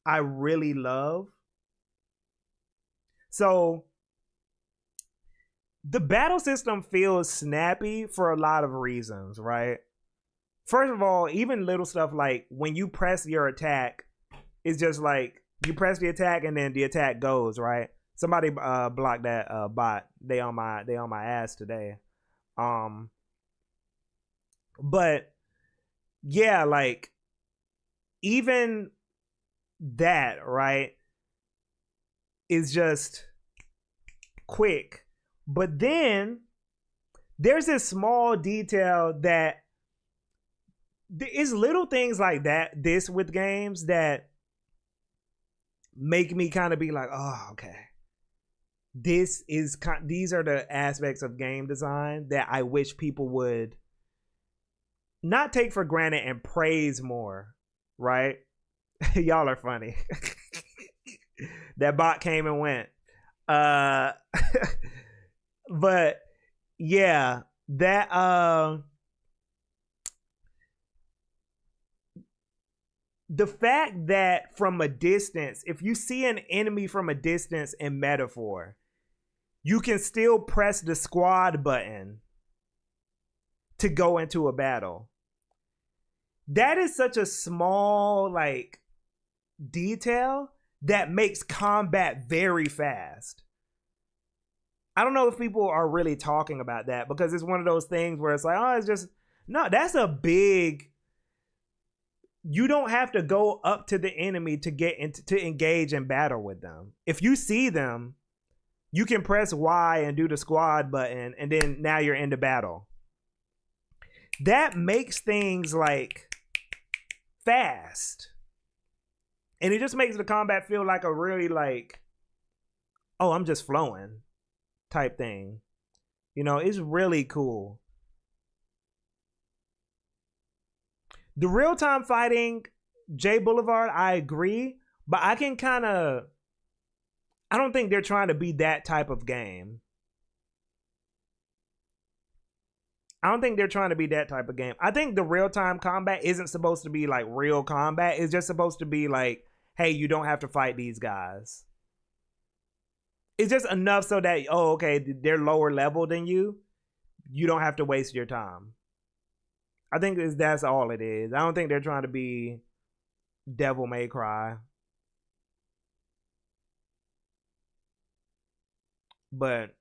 Speaker 1: I really love. So the battle system feels snappy for a lot of reasons, right? First of all, even little stuff like when you press your attack, it's just like you press the attack and then the attack goes, right? Somebody blocked that bot. They on my ass today. But yeah, like even that, right, is just quick. But then there's this small detail that it's little things like that, this with games that make me kind of be like, oh, okay. These are the aspects of game design that I wish people would not take for granted and praise more, right? Y'all are funny. That bot came and went. But yeah, that the fact that from a distance, if you see an enemy from a distance in Metaphor, you can still press the squad button to go into a battle. That is such a small like detail that makes combat very fast. I don't know if people are really talking about that because it's one of those things where it's like, oh, it's just no, that's a big. You don't have to go up to the enemy to get into to engage in battle with them. If you see them, you can press Y and do the squad button, and then now you're into battle. That makes things like fast. And it just makes the combat feel like a really like, oh, I'm just flowing type thing. You know, it's really cool. The real-time fighting, J Boulevard, I agree, but I can kind of, I don't think they're trying to be that type of game. I don't think they're trying to be that type of game. I think the real-time combat isn't supposed to be like real combat. It's just supposed to be like, hey, you don't have to fight these guys. It's just enough so that, oh, okay, they're lower level than you. You don't have to waste your time. I think that's all it is. I don't think they're trying to be Devil May Cry. But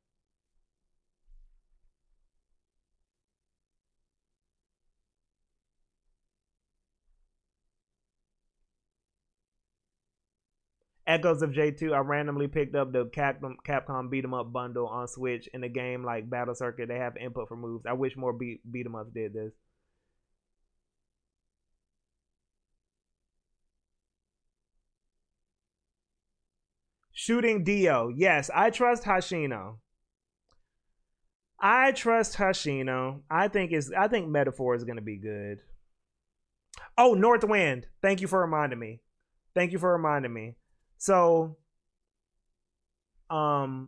Speaker 1: Echoes of J2, I randomly picked up the Capcom beat 'em up bundle on Switch. In a game like Battle Circuit, they have input for moves. I wish more beat 'em ups did this. Shooting Dio. Yes, I trust Hashino. I trust Hashino. I think Metaphor is gonna be good. Oh, Northwind. Thank you for reminding me. Thank you for reminding me. So, have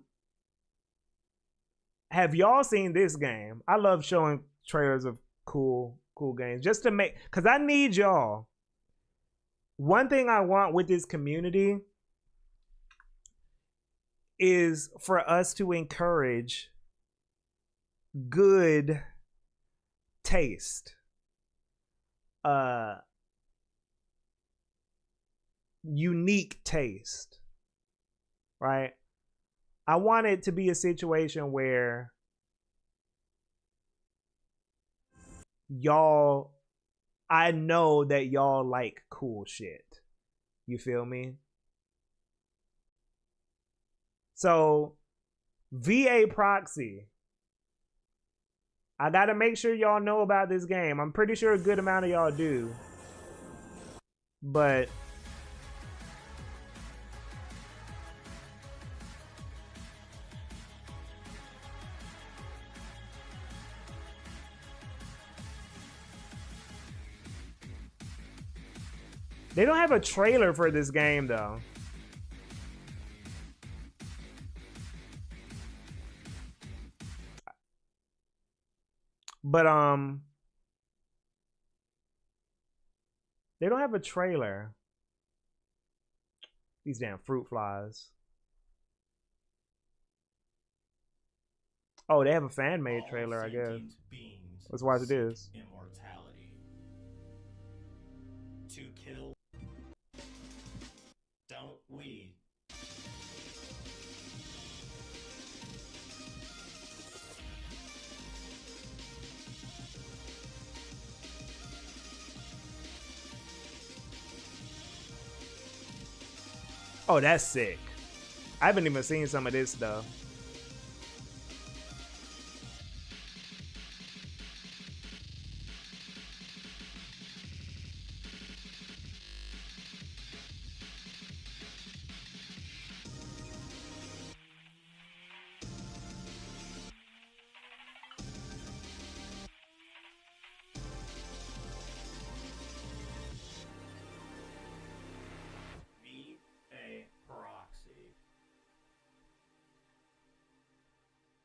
Speaker 1: y'all seen this game? I love showing trailers of cool games just to make, because I need y'all. One thing I want with this community is for us to encourage good taste. Unique taste, right? I want it to be a situation where y'all, I know that y'all like cool shit. You feel me? So, VA Proxy. I gotta make sure y'all know about this game. I'm pretty sure a good amount of y'all do. But they don't have a trailer for this game though. But they don't have a trailer. These damn fruit flies. Oh, they have a fan made trailer, I guess. Let's watch this.
Speaker 5: Immortality. To kill. Don't we?
Speaker 1: Oh, that's sick. I haven't even seen some of this stuff.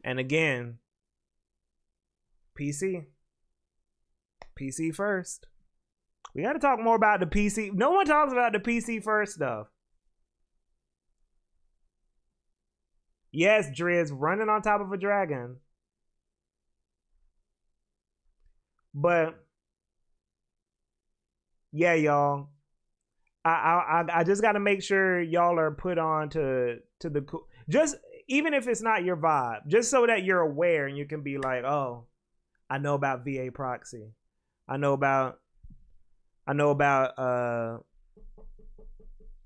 Speaker 1: And again, PC first. We got to talk more about the PC. No one talks about the PC first stuff. Yes, Driz, running on top of a dragon. But yeah, y'all. I just got to make sure y'all are put on to the cool. Just even if it's not your vibe, just so that you're aware and you can be like, oh, I know about VA Proxy. I know about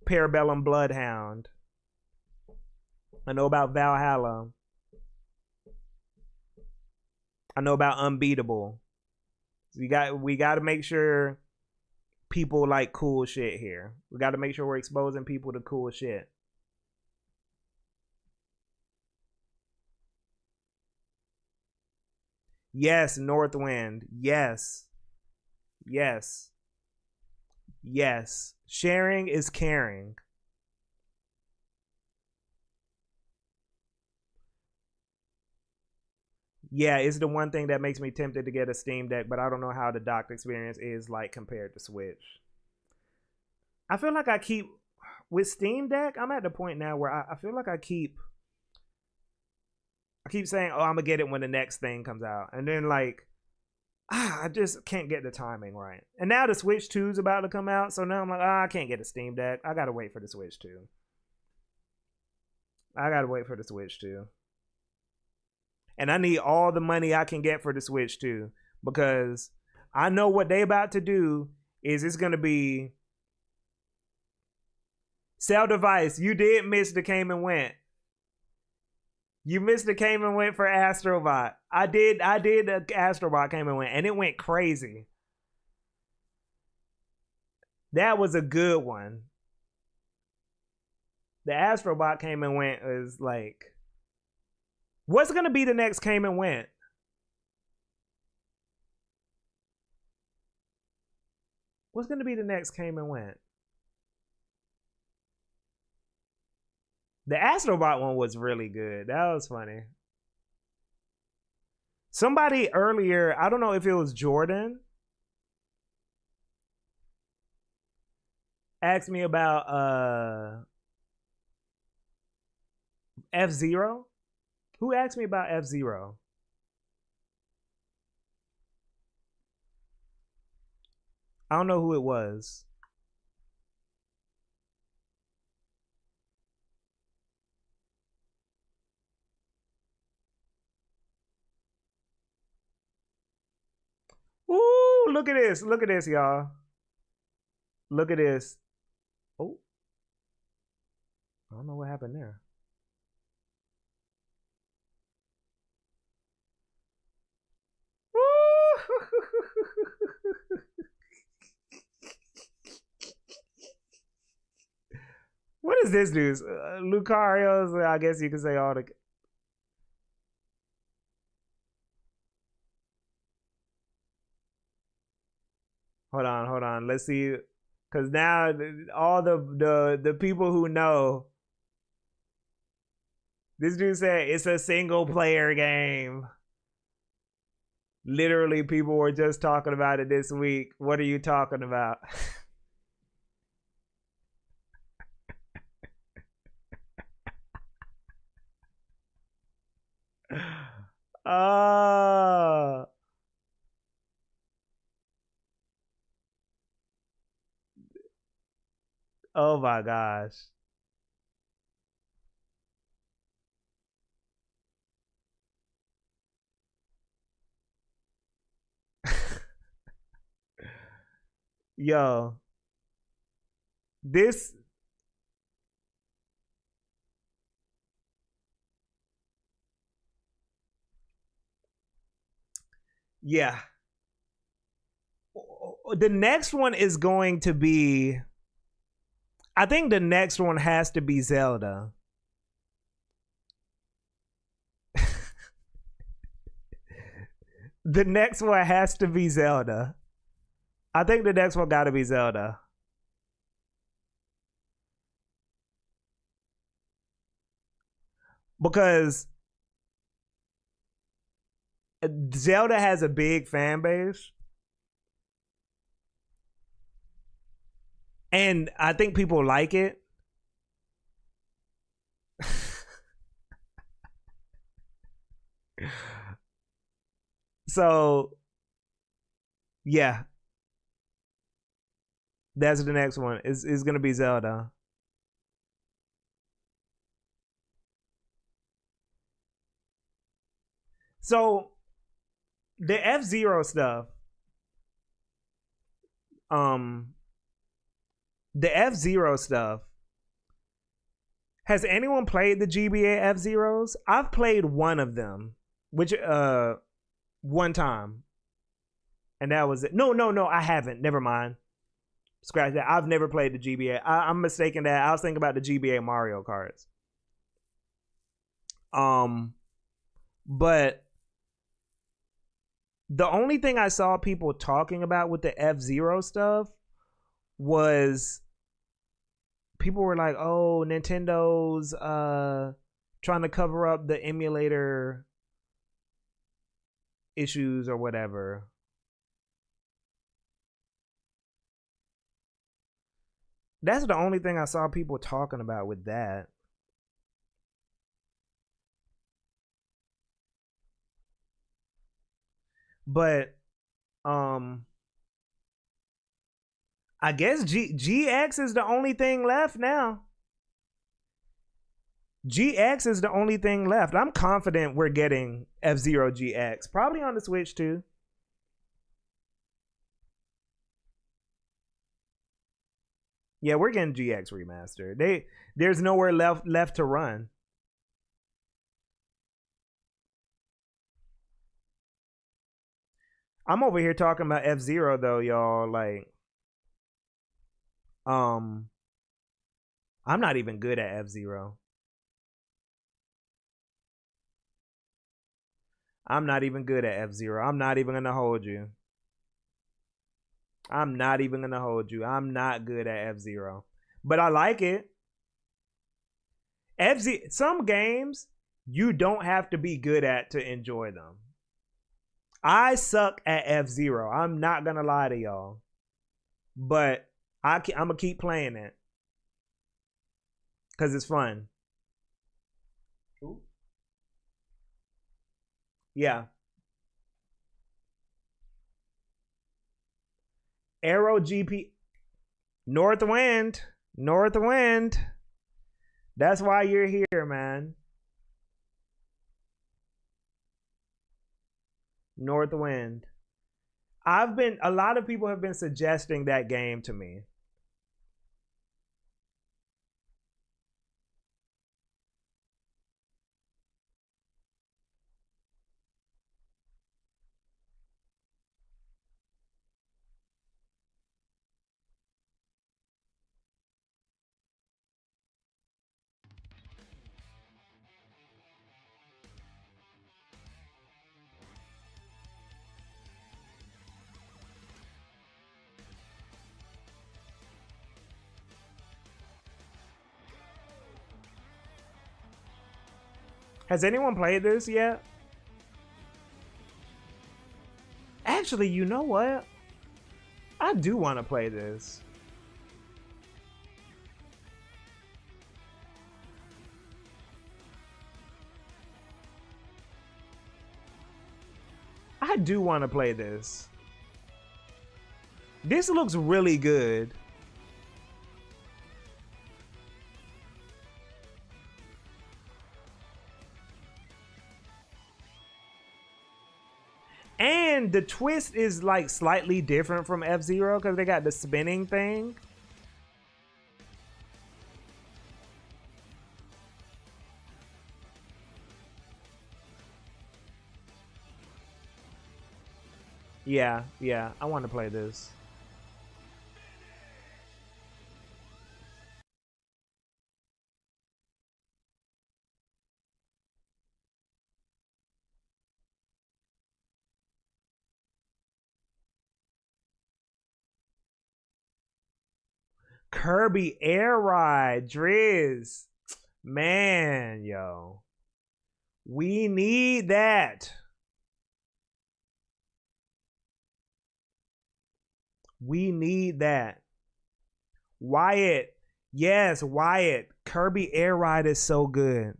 Speaker 1: Parabellum Bloodhound. I know about Valhalla. I know about Unbeatable. We got to make sure people like cool shit here. We got to make sure we're exposing people to cool shit. Yes, Northwind. Yes. Yes. Yes. Sharing is caring. Yeah, it's the one thing that makes me tempted to get a Steam Deck, but I don't know how the docked experience is like compared to Switch. I feel like I keep with Steam Deck. I'm at the point now where I feel like I keep saying, "Oh, I'm gonna get it when the next thing comes out," and then like, I just can't get the timing right. And now the Switch 2 is about to come out, so now I'm like, I can't get a Steam Deck. I gotta wait for the Switch 2. And I need all the money I can get for the Switch 2 because I know what they about to do is it's gonna be sell device. You did miss the came and went. You missed the came and went for Astrobot. I did the Astrobot came and went, and it went crazy. That was a good one. The Astrobot came and went is like, what's gonna be the next came and went? What's gonna be the next came and went? The Astrobot one was really good. That was funny. Somebody earlier, I don't know if it was Jordan, asked me about F-Zero. Who asked me about F-Zero? I don't know who it was. Ooh, look at this. Look at this, y'all. Look at this. Oh. I don't know what happened there. What is this dude? Lucario's, I guess you could say all the... Hold on. Let's see. Because now all the people who know, this dude said it's a single player game. Literally, people were just talking about it this week. What are you talking about? Oh. Oh my gosh. Yo. This yeah. The next one is going to be, I think the next one has to be Zelda. The next one has to be Zelda. I think the next one got to be Zelda. Because Zelda has a big fan base. And I think people like it. So, yeah. That's the next one. It's going to be Zelda. So, the F-Zero stuff. The F-Zero stuff. Has anyone played the GBA F-Zeros? I've played one of them, which one time, and that was it. No, I haven't. Never mind. Scratch that. I've never played the GBA. I'm mistaken that. I was thinking about the GBA Mario Karts. But the only thing I saw people talking about with the F-Zero stuff was people were like, oh, Nintendo's trying to cover up the emulator issues or whatever. That's the only thing I saw people talking about with that. But I guess GX is the only thing left now. GX is the only thing left. I'm confident we're getting F-Zero GX. Probably on the Switch too. Yeah, we're getting GX remastered. There's nowhere left to run. I'm over here talking about F-Zero though, y'all. Like, I'm not even good at F-Zero. I'm not even good at F-Zero. I'm not even gonna hold you. I'm not even gonna hold you. I'm not good at F-Zero. But I like it. Some games you don't have to be good at to enjoy them. I suck at F-Zero. I'm not gonna lie to y'all. But I'm gonna keep playing it. Cause it's fun. Ooh. Yeah. Aero GP Northwind. That's why you're here, man. Northwind. A lot of people have been suggesting that game to me. Has anyone played this yet? Actually, you know what? I do want to play this. I do want to play this. This looks really good. And the twist is like slightly different from F-Zero because they got the spinning thing. Yeah, I want to play this. Kirby Air Ride, Driz. Man, yo. We need that. We need that. Wyatt. Yes, Wyatt. Kirby Air Ride is so good.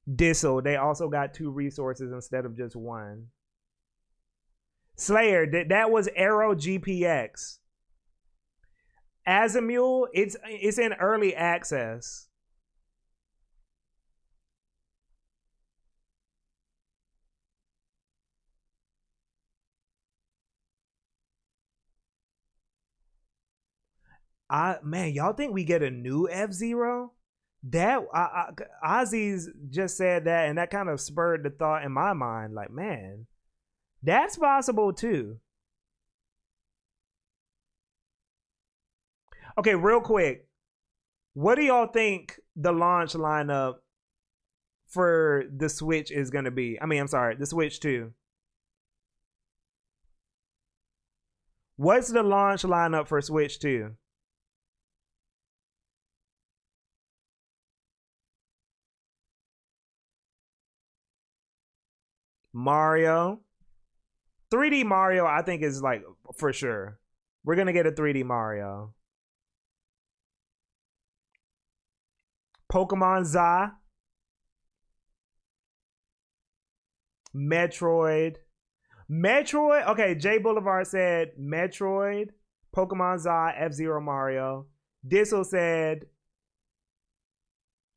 Speaker 1: Dissel. They also got 2 resources instead of just 1. Slayer. That was Aero GPX. Azamule, it's in early access. Man, y'all think we get a new F-Zero? That Ozzy's just said that, and that kind of spurred the thought in my mind. Like, man, that's possible too. Okay, real quick. What do y'all think the launch lineup for the Switch is going to be? I mean, I'm sorry, the Switch 2. What's the launch lineup for Switch 2? Mario. 3D Mario, I think, is like for sure. We're gonna get a 3D Mario. Pokemon Za. Metroid. Okay, Jay Boulevard said Metroid, Pokemon Za, F-Zero, Mario. Dissel said,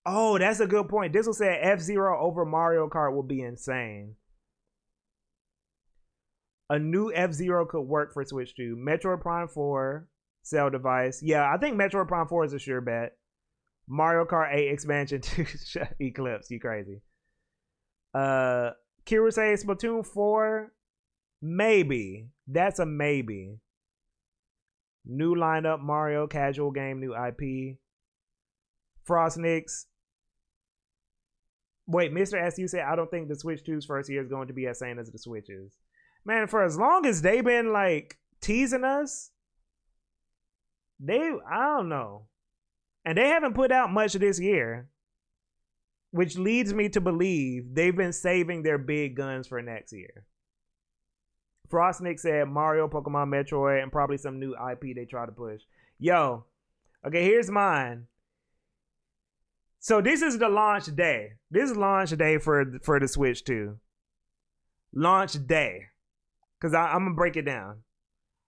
Speaker 1: oh, that's a good point. Dissel said F-Zero over Mario Kart will be insane. A new F-Zero could work for Switch 2. Metroid Prime 4, cell device. Yeah, I think Metroid Prime 4 is a sure bet. Mario Kart 8 expansion to Eclipse. You crazy. Kira says Splatoon 4. Maybe. That's a maybe. New lineup, Mario, casual game, new IP. Frostnix. Wait, Mr. SU said, I don't think the Switch 2's first year is going to be as sane as the Switch is. Man, for as long as they've been like teasing us, I don't know. And they haven't put out much this year, which leads me to believe they've been saving their big guns for next year. Frostnik said Mario, Pokemon, Metroid, and probably some new IP they try to push. Yo, okay, here's mine. So this is the launch day. This is launch day for the Switch 2. Launch day. Because I'm going to break it down.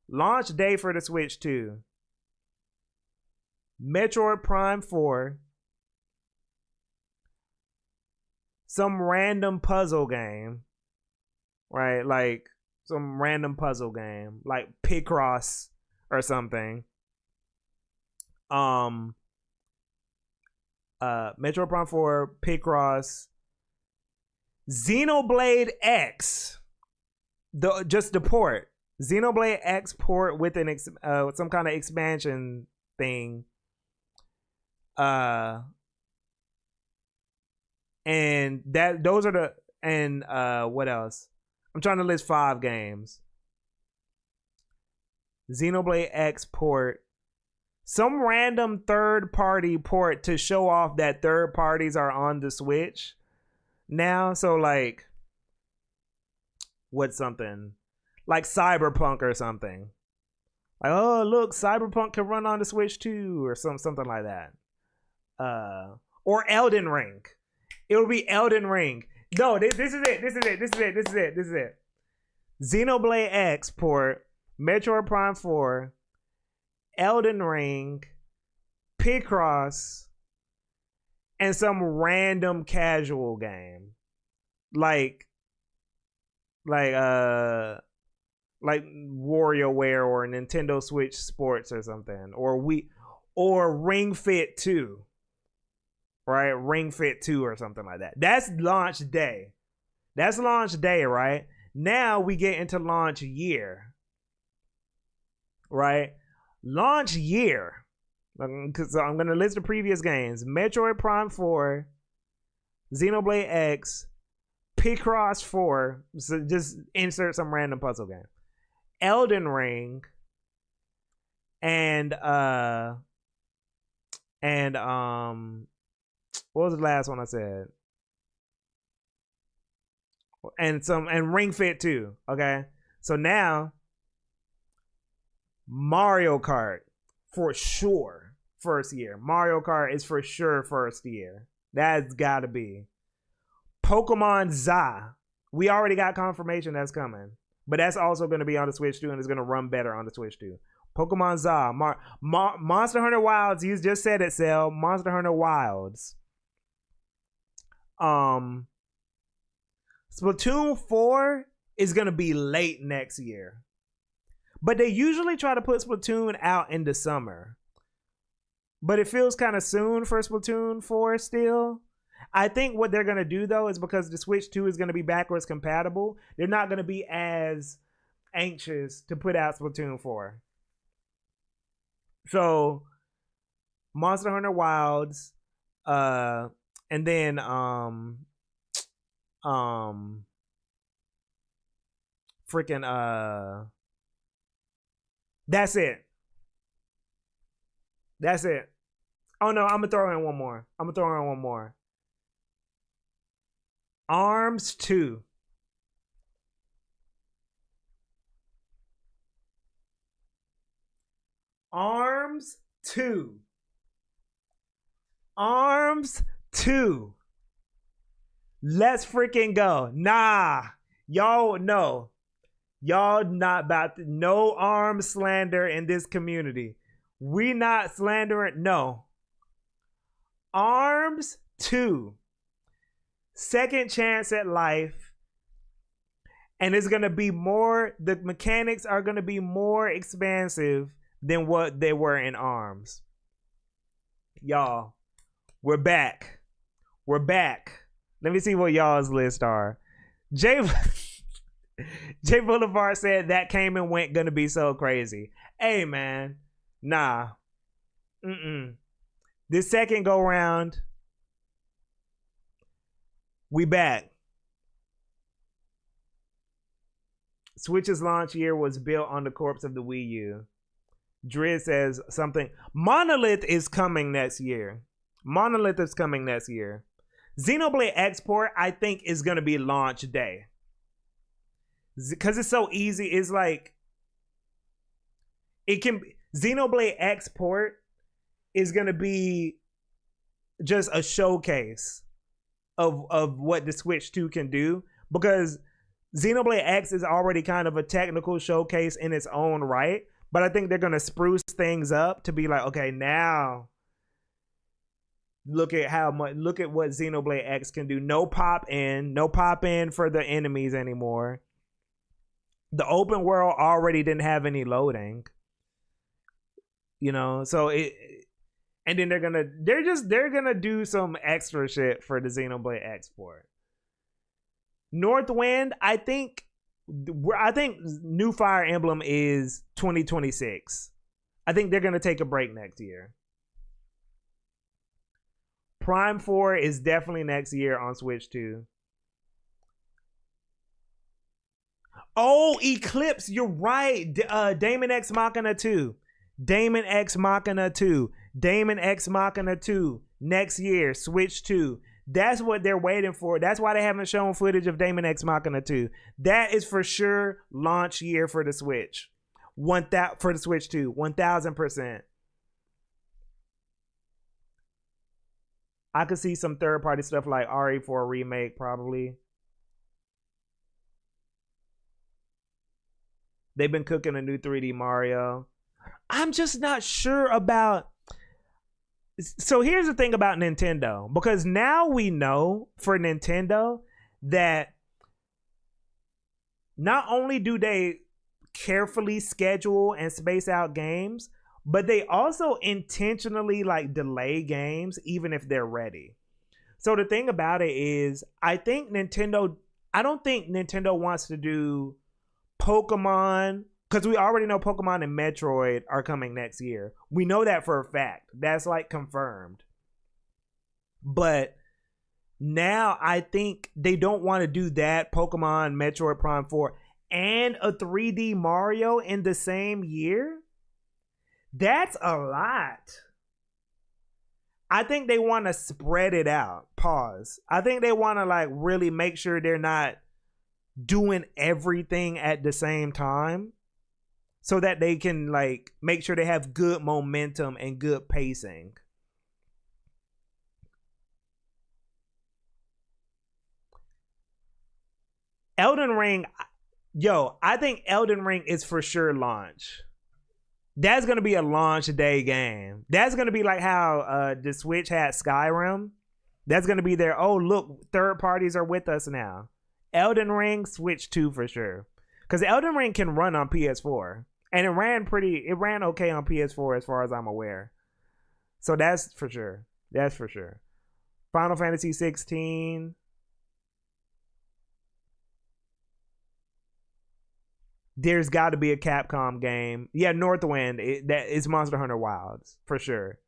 Speaker 1: Launch day for the Switch 2. Metroid Prime 4. Some random puzzle game. Right? Like some random puzzle game. Like Picross or something. Metroid Prime 4, Picross. Xenoblade X. Just the port. Xenoblade X port with an some kind of expansion thing. And those are the what else? I'm trying to list 5 games. Xenoblade X port. Some random third-party port to show off that third parties are on the Switch now. So like, what's something? Like Cyberpunk or something. Like, oh look, Cyberpunk can run on the Switch too, or something like that. Or Elden Ring. It'll be Elden Ring. No, this is it. Xenoblade X port, Metroid Prime 4, Elden Ring, Picross, and some random casual game. Like WarioWare or Nintendo Switch Sports or something. Or Ring Fit 2. Right? Ring Fit 2 or something like that. That's launch day. That's launch day, right? Now we get into launch year. Right? Launch year. So I'm going to list the previous games. Metroid Prime 4, Xenoblade X, Picross 4. So just insert some random puzzle game. Elden Ring, and what was the last one I said? And Ring Fit 2. Okay. So now Mario Kart for sure first year. Mario Kart is for sure first year. That's gotta be. Pokemon Za. We already got confirmation that's coming. But that's also going to be on the Switch 2 and it's going to run better on the Switch 2. Pokemon Za. Monster Hunter Wilds. You just said it, Cell. Monster Hunter Wilds. Splatoon 4 is going to be late next year. But they usually try to put Splatoon out in the summer. But it feels kind of soon for Splatoon 4 still. I think what they're going to do, though, is because the Switch 2 is going to be backwards compatible, they're not going to be as anxious to put out Splatoon 4. So, Monster Hunter Wilds, and then, that's it. That's it. Oh, no, I'm going to throw in one more. ARMS 2. Arms 2. Arms 2. Let's freaking go. Nah. Y'all no. Y'all not about to, no arm slander in this community. We not slandering. No. Arms 2. Second chance at life. And it's going to be more, the mechanics are going to be more expansive than what they were in Arms. Y'all, we're back. We're back. Let me see what y'all's list are. Jay Boulevard said that came and went gonna be so crazy. Hey man, nah. This second go round, we back. Switch's launch year was built on the corpse of the Wii U. Driz says something. Monolith is coming next year. Monolith is coming next year. Xenoblade Export, I think, is going to be launch day. Because it's so easy. It's like, it can, Xenoblade Export is going to be just a showcase of what the Switch 2 can do. Because Xenoblade X is already kind of a technical showcase in its own right. But I think they're going to spruce things up to be like, okay, now look at what Xenoblade X can do. No pop in for the enemies anymore. The open world already didn't have any loading. You know, so and then they're gonna do some extra shit for the Xenoblade Export. Northwind, I think new Fire Emblem is 2026. I think they're gonna take a break next year. Prime 4 is definitely next year on Switch 2. Oh, Eclipse, you're right. Damon X Machina 2. Damon X Machina 2. Damon X Machina 2. Next year, Switch 2. That's what they're waiting for. That's why they haven't shown footage of Damon X Machina 2. That is for sure launch year for the Switch. For the Switch 2. 1000%. I could see some third-party stuff like RE4 remake, probably. They've been cooking a new 3D Mario. I'm just not sure about... So here's the thing about Nintendo. Because now we know for Nintendo that not only do they carefully schedule and space out games, but they also intentionally like delay games even if they're ready. So the thing about it is, I don't think Nintendo wants to do Pokemon, because we already know Pokemon and Metroid are coming next year. We know that for a fact. That's like confirmed. But now I think they don't want to do that, Pokemon, Metroid Prime 4, and a 3D Mario in the same year. That's a lot. I think they want to spread it out. Pause. I think they want to like really make sure they're not doing everything at the same time so that they can like make sure they have good momentum and good pacing. Elden Ring, I think Elden Ring is for sure launch. That's going to be a launch day game. That's going to be like how the Switch had Skyrim. That's going to be their, oh, look, third parties are with us now. Elden Ring, Switch 2 for sure. Because Elden Ring can run on PS4. And it ran okay on PS4 as far as I'm aware. So that's for sure. That's for sure. Final Fantasy 16. There's got to be a Capcom game. Yeah, Northwind. That is Monster Hunter Wilds for sure.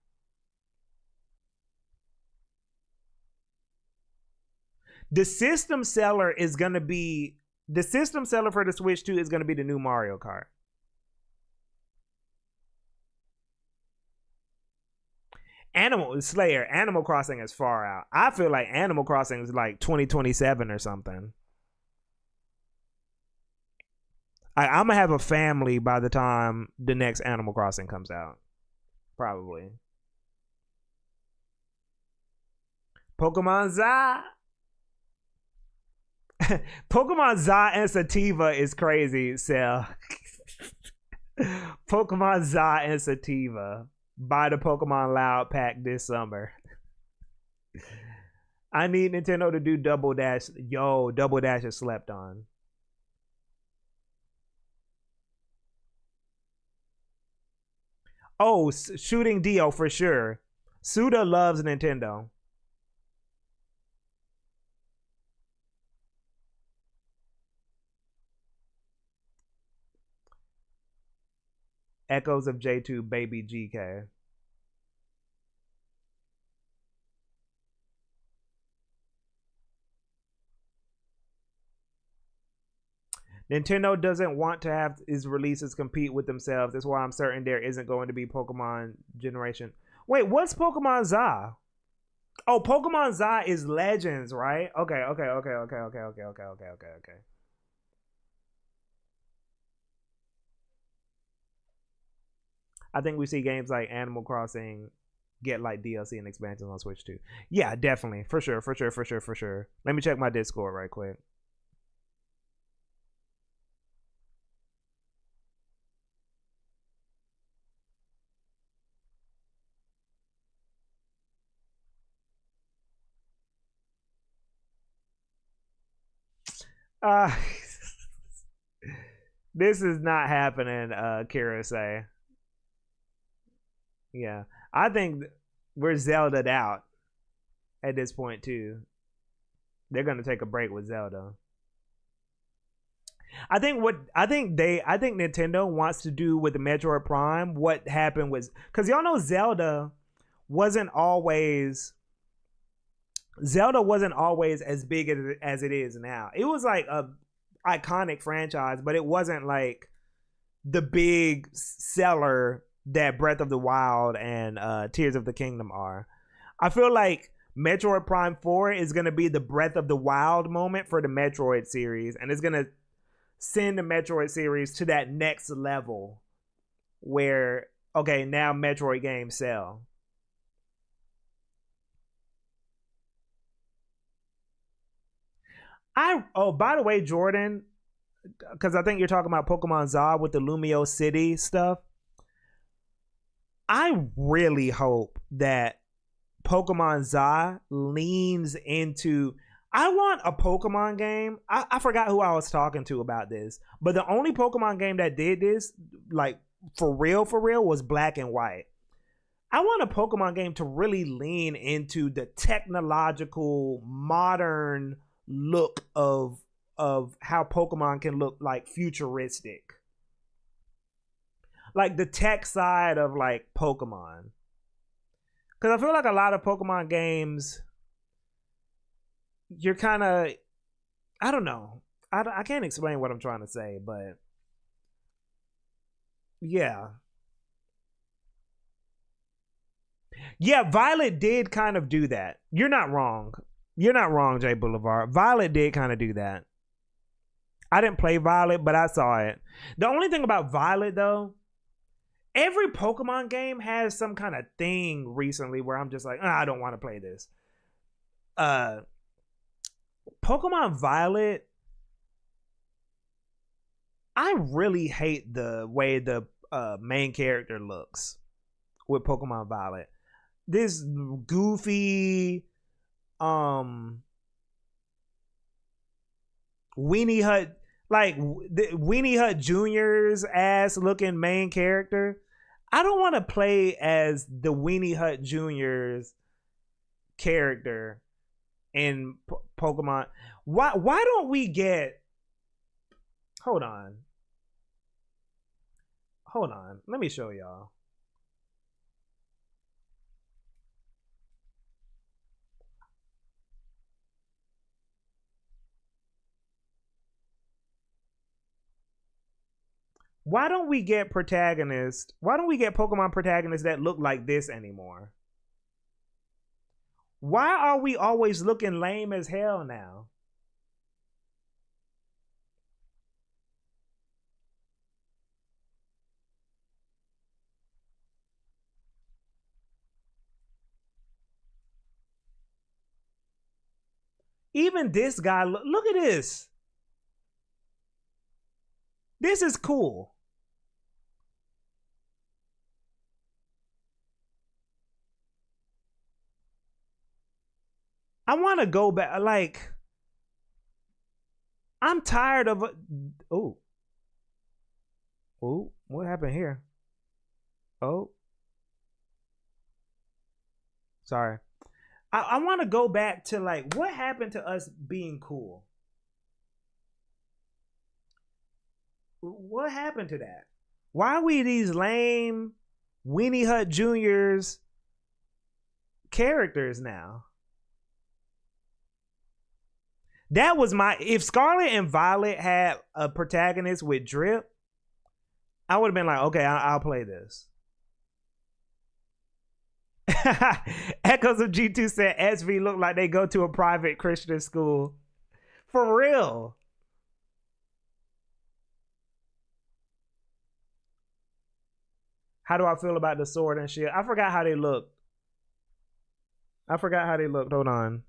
Speaker 1: The system seller for the Switch 2 is going to be the new Mario Kart. Animal Crossing is far out. I feel like Animal Crossing is like 2027 or something. I'm gonna have a family by the time the next Animal Crossing comes out. Probably. Pokemon Za. Pokemon Za and Sativa is crazy, Sel. Pokemon Za and Sativa. Buy the Pokemon Loud pack this summer. I need Nintendo to do Double Dash. Yo, Double Dash is slept on. Oh, Shooting Dio for sure. Suda loves Nintendo. Echoes of J2 Baby GK. Nintendo doesn't want to have its releases compete with themselves. That's why I'm certain there isn't going to be Pokemon generation. Wait, what's Pokemon Za? Oh, Pokemon Za is Legends, right? Okay. I think we see games like Animal Crossing get like DLC and expansions on Switch too. Yeah, definitely. For sure. Let me check my Discord right quick. Uh this is not happening, Kira say. Yeah. I think we're Zelda'd out at this point too. They're gonna take a break with Zelda. I think Nintendo wants to do with the Metroid Prime what happened was because y'all know Zelda wasn't always as big as it is now. It was like a iconic franchise, but it wasn't like the big seller that Breath of the Wild and Tears of the Kingdom are. I feel like Metroid Prime 4 is going to be the Breath of the Wild moment for the Metroid series, and it's going to send the Metroid series to that next level where, okay, now Metroid games sell. By the way, Jordan, because I think you're talking about Pokemon Za with the Lumio City stuff. I really hope that Pokemon Za leans into. I want a Pokemon game. I forgot who I was talking to about this, but the only Pokemon game that did this, like for real, was Black and White. I want a Pokemon game to really lean into the technological, modern look of how Pokemon can look like futuristic. Like the tech side of like Pokemon. Because I feel like a lot of Pokemon games, you're kind of, I don't know. I can't explain what I'm trying to say, but yeah. Yeah, Violet did kind of do that. You're not wrong. You're not wrong, Jay Boulevard. Violet did kind of do that. I didn't play Violet, but I saw it. The only thing about Violet, though, every Pokemon game has some kind of thing recently where I'm just like, I don't want to play this. Pokemon Violet, I really hate the way the main character looks with Pokemon Violet. This goofy, Weenie Hut, like Weenie Hut Jr.'s ass looking main character. I don't want to play as the Weenie Hut Jr.'s character in Pokemon. Why don't we get? Hold on. Let me show y'all. Why don't we get protagonists? Why don't we get Pokemon protagonists that look like this anymore? Why are we always looking lame as hell now? Even this guy, look at this. This is cool. I want to go back. Like, I'm tired of. Oh, what happened here? Oh, sorry. I want to go back to like what happened to us being cool. What happened to that? Why are we these lame Weenie Hut Juniors characters now? That was my, if Scarlet and Violet had a protagonist with drip, I would have been like, okay, I'll play this. Echoes of G2 said SV look like they go to a private Christian school. For real. How do I feel about the sword and shit? I forgot how they looked. Hold on.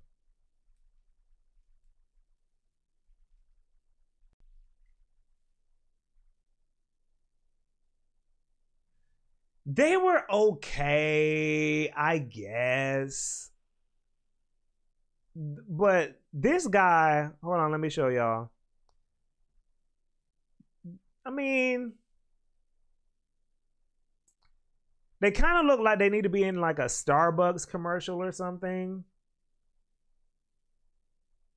Speaker 1: They were okay, I guess. But this guy, hold on, let me show y'all. I mean, they kind of look like they need to be in like a Starbucks commercial or something.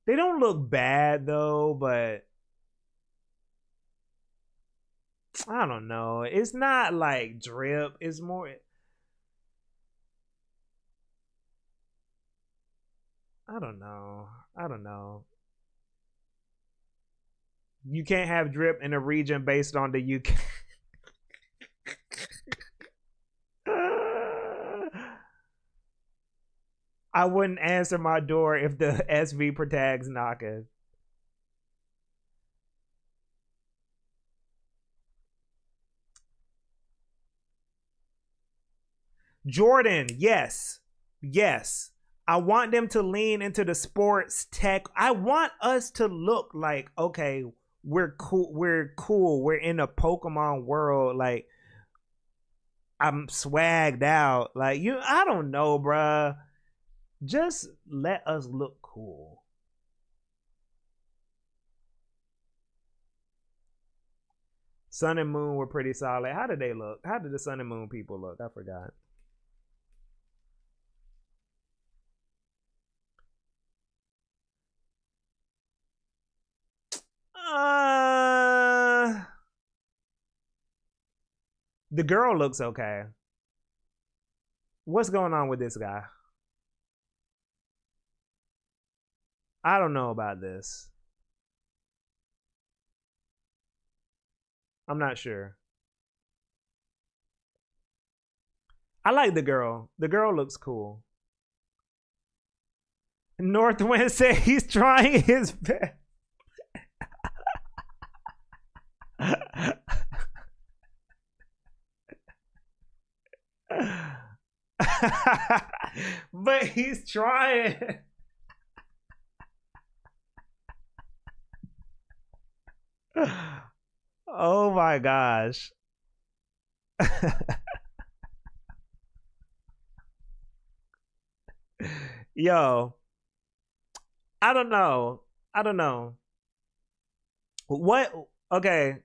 Speaker 1: They don't look bad though, but I don't know. It's not like drip. It's more. I don't know. You can't have drip in a region based on the UK. I wouldn't answer my door if the SV protag's knocking. Jordan, yes. I want them to lean into the sports tech. I want us to look like, okay, we're cool. We're in a Pokemon world. Like, I'm swagged out. Like, I don't know, bruh. Just let us look cool. Sun and Moon were pretty solid. How did they look? How did the Sun and Moon people look? I forgot. The girl looks okay. What's going on with this guy? I don't know about this. I'm not sure. I like the girl. The girl looks cool. Northwind said he's trying his best. But he's trying. Oh my gosh. Yo, I don't know. What? Okay.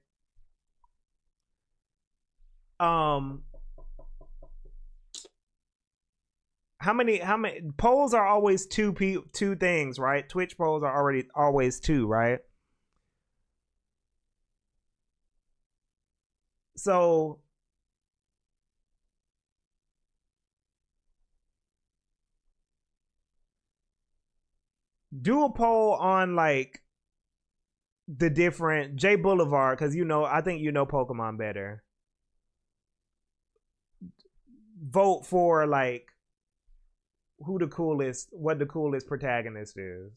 Speaker 1: How many polls are always two things, right? Twitch polls are always two, right? So do a poll on like the different J Boulevard, because I think Pokemon better. Vote for like what the coolest protagonist is.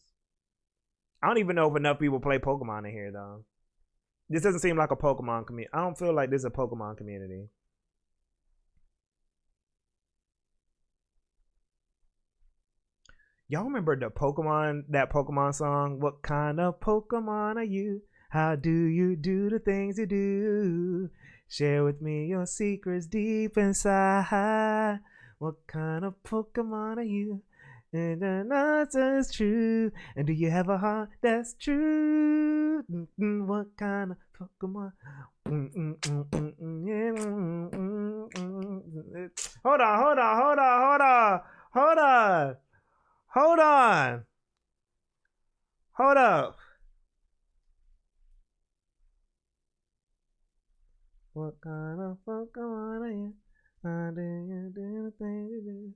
Speaker 1: I don't even know if enough people play Pokemon in here though. This doesn't seem like a Pokemon community. I don't feel like this is a Pokemon community. Y'all remember the Pokemon, that Pokemon song? What kind of Pokemon are you? How do you do the things you do? Share with me your secrets deep inside. What kind of Pokemon are you? And the answer is true. And do you have a heart that's true? What kind of Pokemon? Hold on, hold on, hold on, hold on, hold on, hold on, hold up. What kind of Pokemon are you? How do you do the things you do?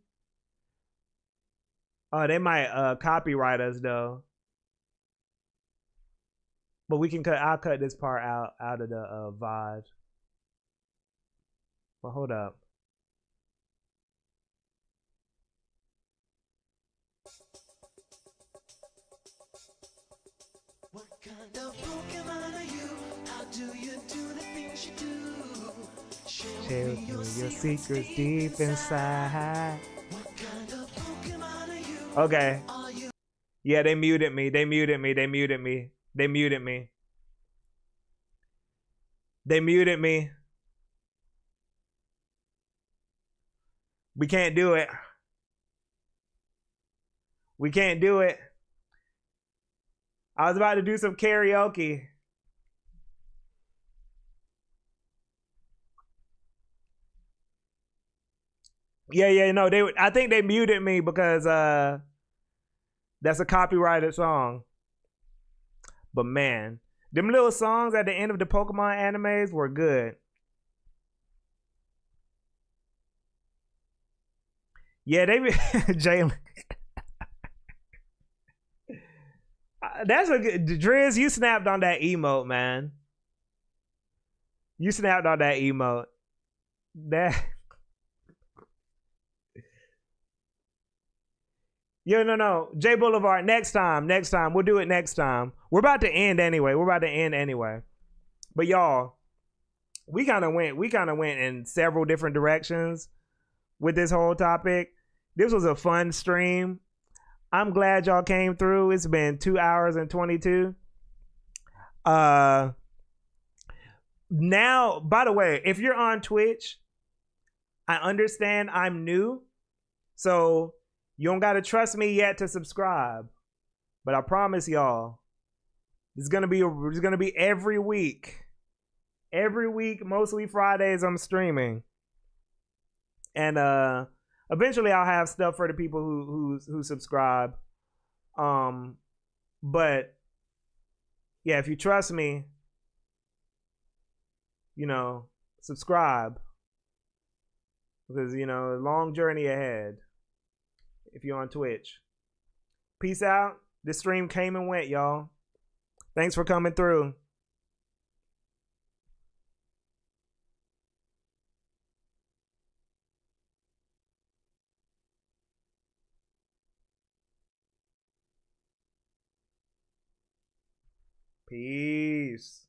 Speaker 1: Oh, they might copyright us though. But we can cut. I'll cut this part out of the VOD. But hold up.
Speaker 6: What kind of Pokemon are you? How do you do the things you do?
Speaker 1: Share with me your secrets deep inside.
Speaker 6: What kind of Pokemon are you?
Speaker 1: Okay.
Speaker 6: Are you
Speaker 1: Yeah, they muted me. They muted me. They muted me. They muted me. They muted me. We can't do it. We can't do it. I was about to do some karaoke. Yeah, no, I think they muted me because that's a copyrighted song. But man, them little songs at the end of the Pokemon animes were good. Yeah, they Jalen. That's a good Driz, you snapped on that emote, man. You snapped on that emote. That Yo, no. J Boulevard, next time. We'll do it next time. We're about to end anyway. But y'all, we kind of went in several different directions with this whole topic. This was a fun stream. I'm glad y'all came through. It's been 2 hours and 22. Now, by the way, if you're on Twitch, I understand I'm new. So you don't gotta trust me yet to subscribe. But I promise y'all, it's gonna be every week. Every week, mostly Fridays, I'm streaming. And eventually I'll have stuff for the people who subscribe. But yeah, if you trust me, subscribe. Because, long journey ahead if you're on Twitch. Peace out. This stream came and went, y'all. Thanks for coming through. Peace.